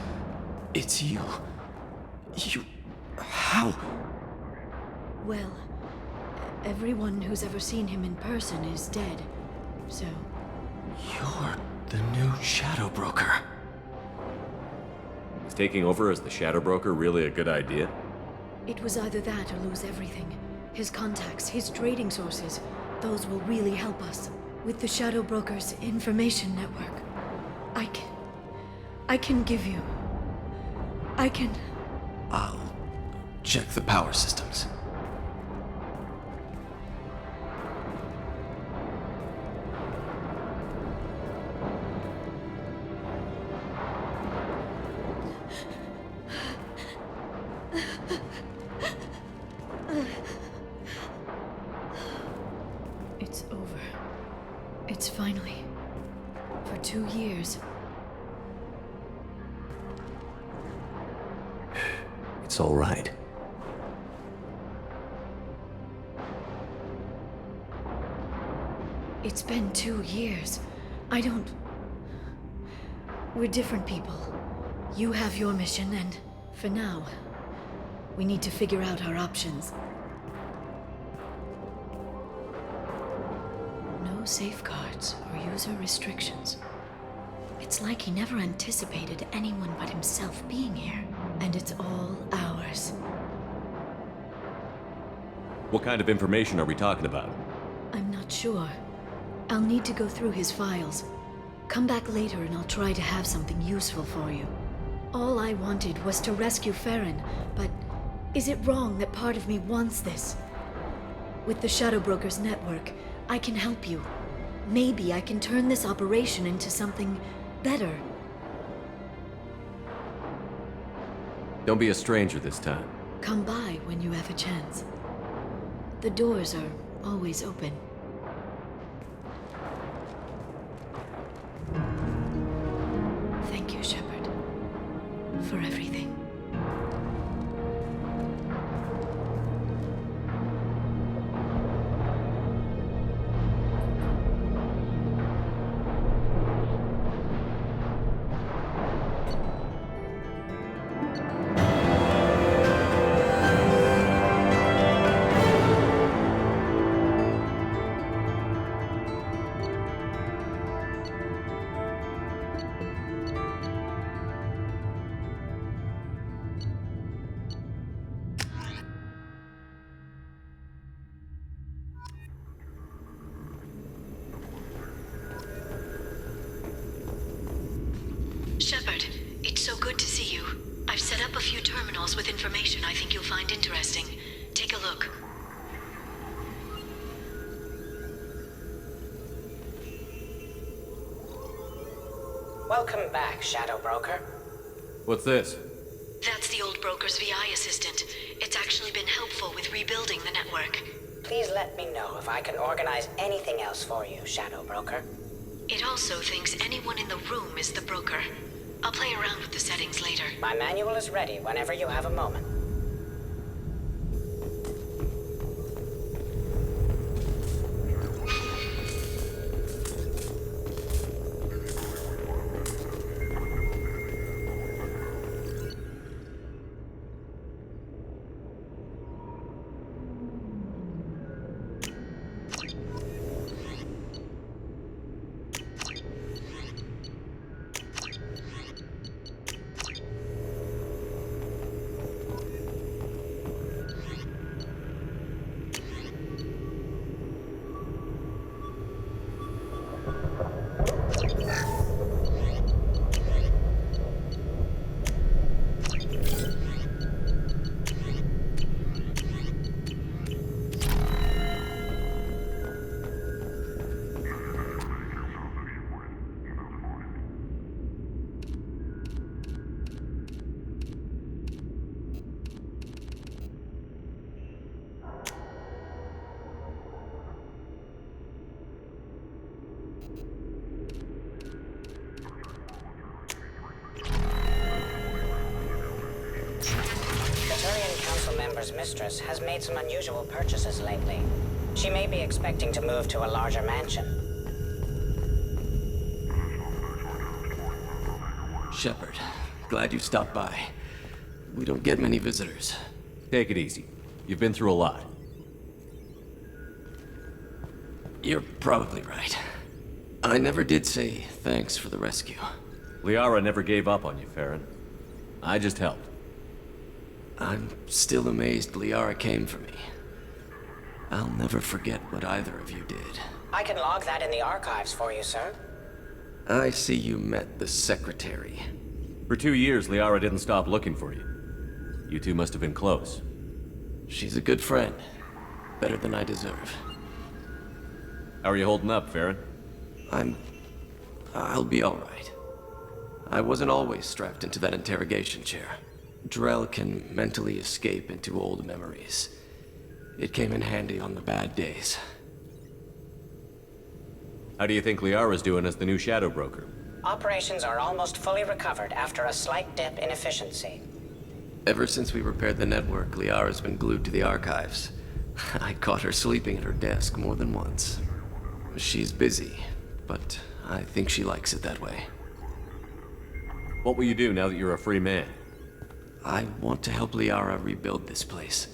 It's you. You... How? Well, Everyone who's ever seen him in person is dead. So, You're the new Shadow Broker. Is taking over as the Shadow Broker really a good idea? it was either that or lose everything. His contacts, his trading sources, those will really help us. With the Shadow Broker's information network, I can give you... I'll check the power systems. It's over. It's finally... For 2 years. It's all right. It's been 2 years. I don't... We're different people. You have your mission, and for now, we need to figure out our options. No safeguards or user restrictions. It's like he never anticipated anyone but himself being here, and it's all ours. What kind of information are we talking about? I'm not sure. I'll need to go through his files. Come back later and I'll try to have something useful for you. All I wanted was to rescue Farron, but is it wrong that part of me wants this? With the Shadow Broker's network, I can help you. Maybe I can turn this operation into something better. Don't be a stranger this time. Come by when you have a chance. The doors are always open. Thank you, Shepard, for everything. Shepard, it's so good to see you. I've set up a few terminals with information I think you'll find interesting. Take a look. Welcome back, Shadow Broker. What's this? That's the old broker's VI assistant. It's actually been helpful with rebuilding the network. Please let me know if I can organize anything else for you, Shadow Broker. It also thinks anyone in the room is the broker. I'll play around with the settings later. My manual is ready whenever you have a moment. Mistress has made some unusual purchases lately. She may be expecting to move to a larger mansion. Shepard, glad you stopped by. We don't get many visitors. Take it easy. You've been through a lot. You're probably right. I never did say thanks for the rescue. Liara never gave up on you, Farron. I just helped. I'm still amazed Liara came for me. I'll never forget what either of you did. I can log that in the archives for you, sir. I see you met the Secretary. For 2 years, Liara didn't stop looking for you. You two must have been close. She's a good friend. Better than I deserve. How are you holding up, Farron? I'll be alright. I wasn't always strapped into that interrogation chair. Drell can mentally escape into old memories. It came in handy on the bad days. How do you think Liara's doing as the new Shadow Broker? Operations are almost fully recovered after a slight dip in efficiency. Ever since we repaired the network, Liara's been glued to the archives. I caught her sleeping at her desk more than once. She's busy, but I think she likes it that way. What will you do now that you're a free man? I want to help Liara rebuild this place.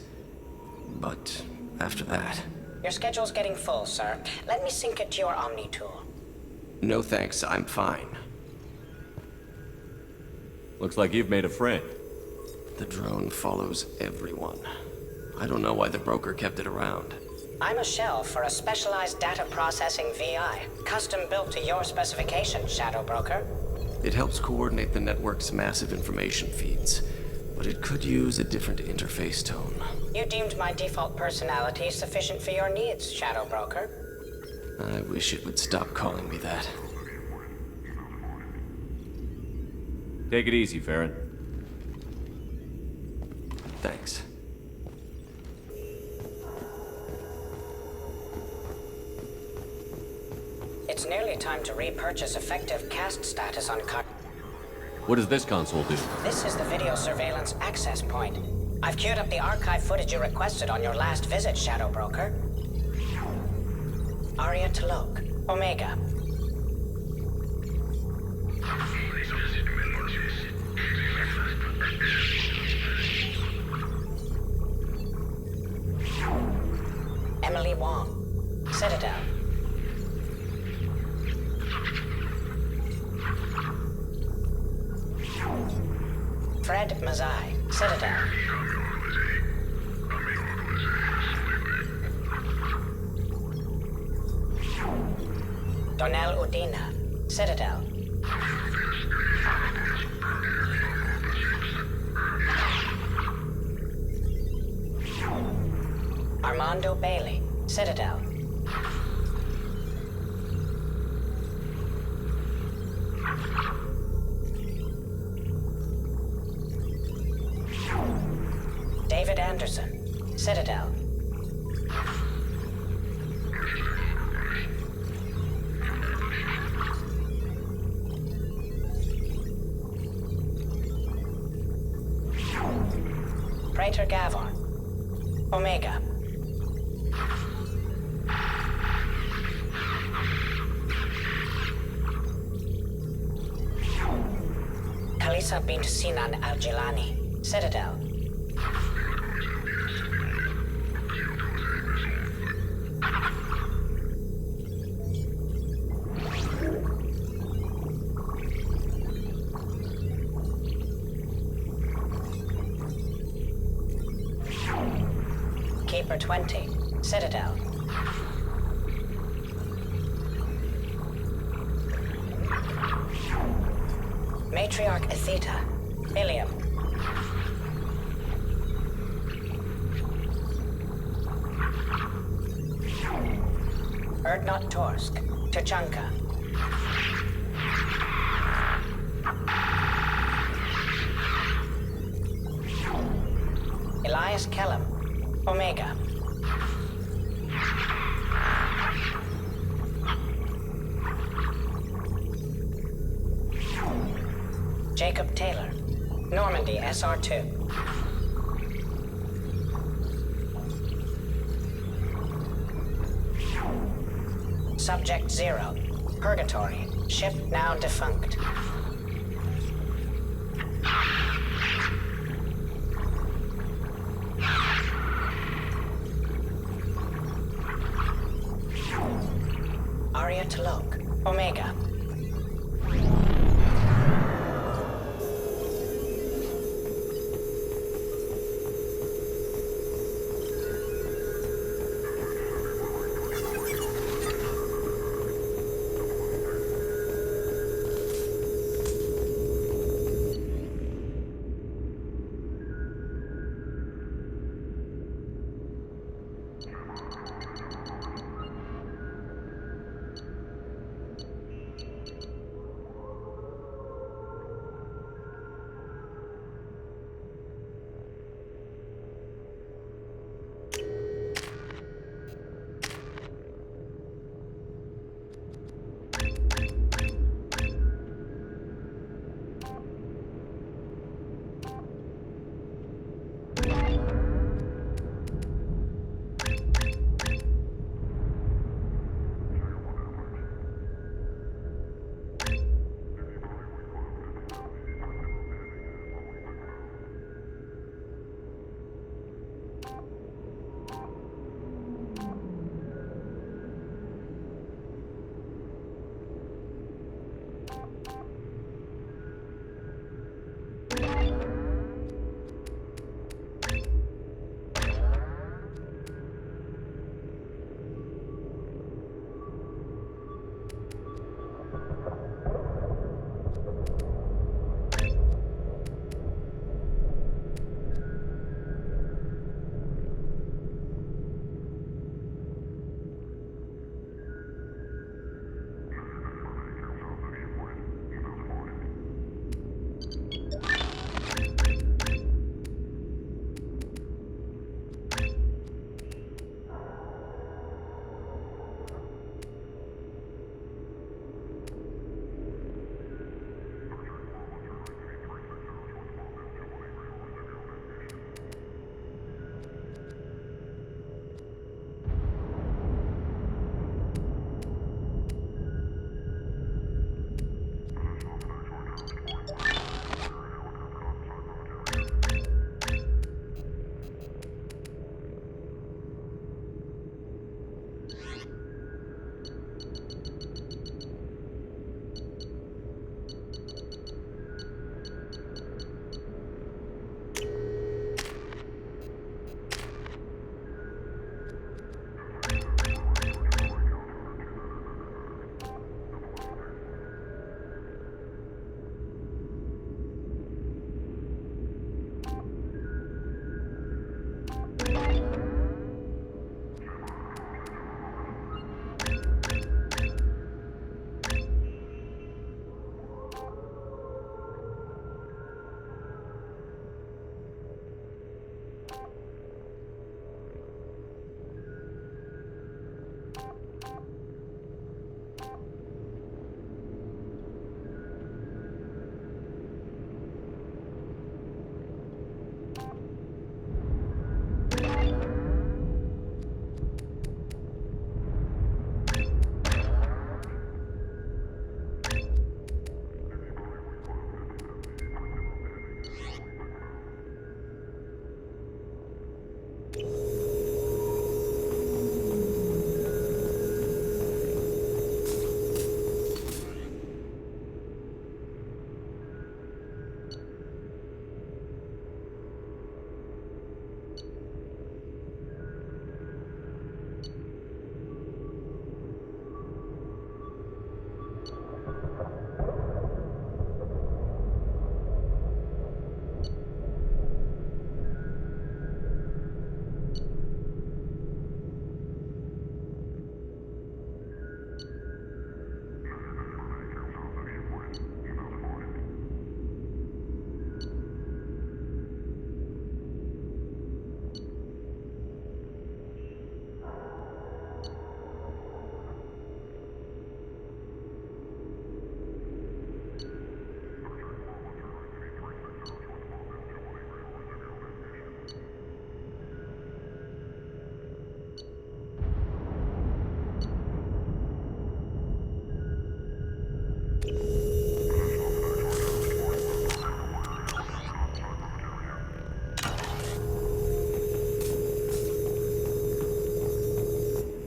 But after that... Your schedule's getting full, sir. Let me sync it to your Omni tool. No thanks, I'm fine. Looks like you've made a friend. The drone follows everyone. I don't know why the broker kept it around. I'm a shell for a specialized data processing VI, custom built to your specifications, Shadow Broker. It helps coordinate the network's massive information feeds, but it could use a different interface tone. You deemed my default personality sufficient for your needs, Shadow Broker. I wish it would stop calling me that. Take it easy, Farron. Thanks. It's nearly time to repurchase effective cast status on car. What does this console do? This is the video surveillance access point. I've queued up the archive footage you requested on your last visit, Shadow Broker. Aria Talok, Omega. Emily Wong, Citadel. Fred Mazai, Citadel. Donnell Udina, Citadel. Armando Bailey, Citadel. David Anderson, Citadel. Praetor Gavon, Omega. Khalisa bint Sinan Al-Jilani, Citadel. Keeper 20, Citadel. Matriarch Atheta, Ilium. Erdnot Torsk, Tuchanka. Elias Kellum, Omega. Jacob Taylor, Normandy SR2. Subject 0, Purgatory, ship now defunct. area to look. Omega.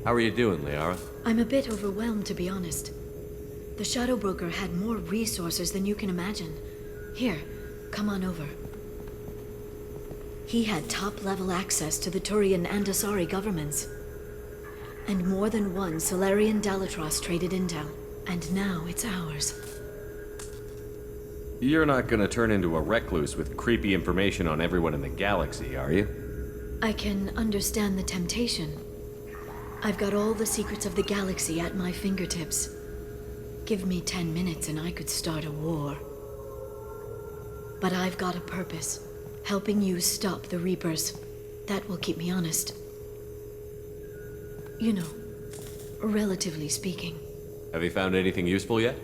How How are you doing, Liara? I'm a bit overwhelmed, to be honest. The Shadow Broker had more resources than you can imagine. Here, come on over. He had top-level access to the Turian and Asari governments. And more than one Solarian Dalatros traded intel. And now it's ours. You're not gonna turn into a recluse with creepy information on everyone in the galaxy, are you? I can understand the temptation. I've got all the secrets of the galaxy at my fingertips. Give me 10 minutes and I could start a war. But I've got a purpose. Helping you stop the Reapers. That will keep me honest. You know, relatively speaking. Have you found anything useful yet?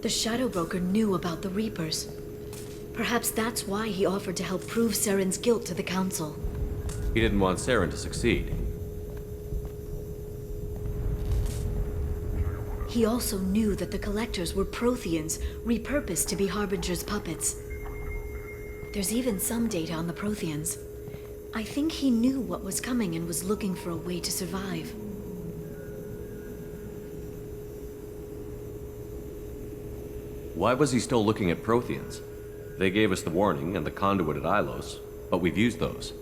The Shadow Broker knew about the Reapers. Perhaps that's why he offered to help prove Saren's guilt to the Council. He didn't want Saren to succeed. He also knew that the Collectors were Protheans, repurposed to be Harbinger's puppets. There's even some data on the Protheans. I think he knew what was coming and was looking for a way to survive. Why was he still looking at Protheans? They gave us the warning and the conduit at Ilos, but we've used those.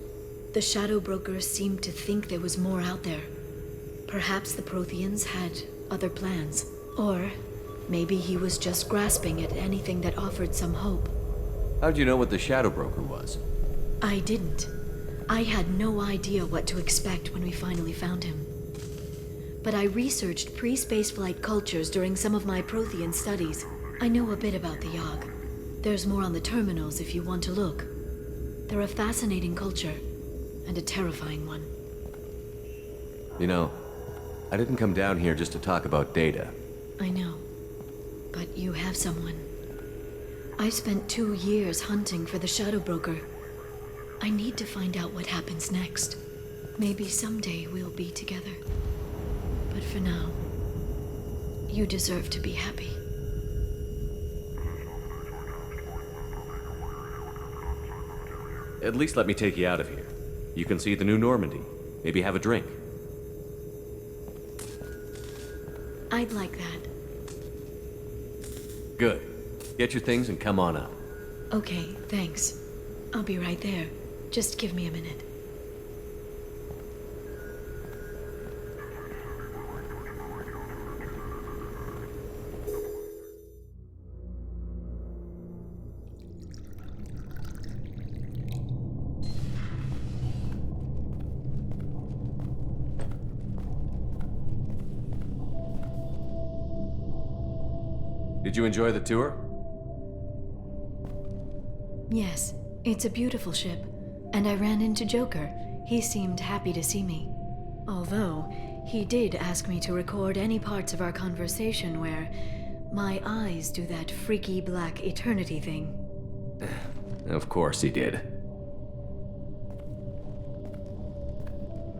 The Shadow Broker seemed to think there was more out there. Perhaps the Protheans had other plans. Or maybe he was just grasping at anything that offered some hope. How'd you know what the Shadow Broker was? I didn't. I had no idea what to expect when we finally found him. But I researched pre-spaceflight cultures during some of my Prothean studies. I know a bit about the Yogg. There's more on the terminals if you want to look. They're a fascinating culture, and a terrifying one. You know, I didn't come down here just to talk about data. I know. But you have someone. I spent 2 years hunting for the Shadow Broker. I need to find out what happens next. Maybe someday we'll be together. But for now, you deserve to be happy. At least let me take you out of here. You can see the new Normandy. Maybe have a drink. I'd like that. Good. Get your things and come on up. Okay, thanks. I'll be right there. Just give me a minute. Did you enjoy the tour? Yes, it's a beautiful ship. And I ran into Joker. He seemed happy to see me. Although, he did ask me to record any parts of our conversation where my eyes do that freaky black eternity thing. Of course he did.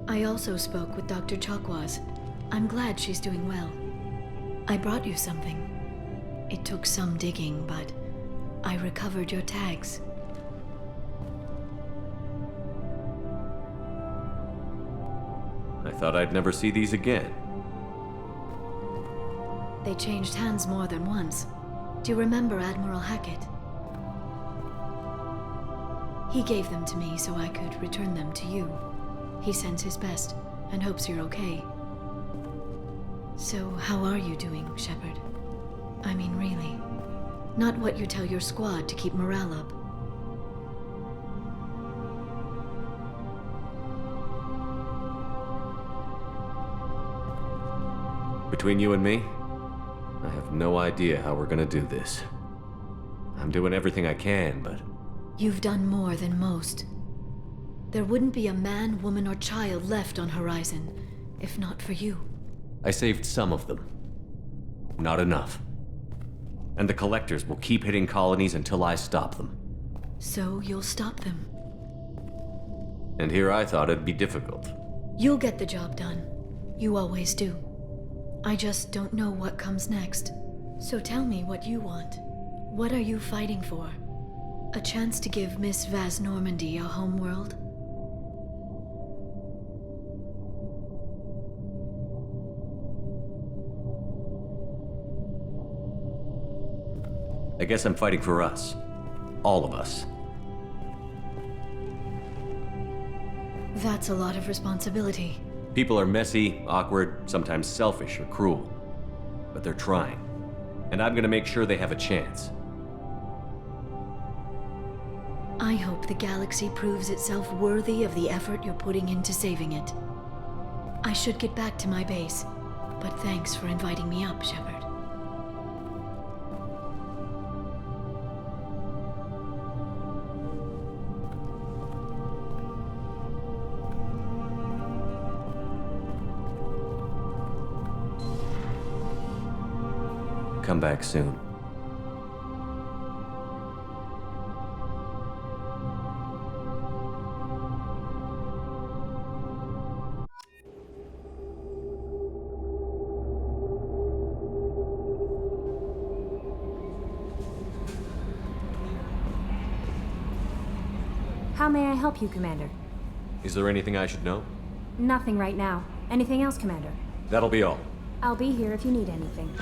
I also spoke with Dr. Chakwas. I'm glad she's doing well. I brought you something. It took some digging, but I recovered your tags. I thought I'd never see these again. They changed hands more than once. Do you remember Admiral Hackett? He gave them to me so I could return them to you. He sends his best and hopes you're okay. So, how are you doing, Shepard? I mean, really. Not what you tell your squad to keep morale up. Between you and me, I have no idea how we're gonna do this. I'm doing everything I can, but... You've done more than most. There wouldn't be a man, woman, or child left on Horizon, if not for you. I saved some of them. Not enough. And the Collectors will keep hitting colonies until I stop them. So you'll stop them. And here I thought it'd be difficult. You'll get the job done. You always do. I just don't know what comes next. So tell me what you want. What are you fighting for? A chance to give Miss Vaz Normandy a homeworld? I guess I'm fighting for us. All of us. That's a lot of responsibility. People are messy, awkward, sometimes selfish or cruel. But they're trying. And I'm gonna make sure they have a chance. I hope the galaxy proves itself worthy of the effort you're putting into saving it. I should get back to my base, but thanks for inviting me up, Shepard. Come back soon. How may I help you, Commander? Is there anything I should know? Nothing right now. Anything else, Commander? That'll be all. I'll be here if you need anything.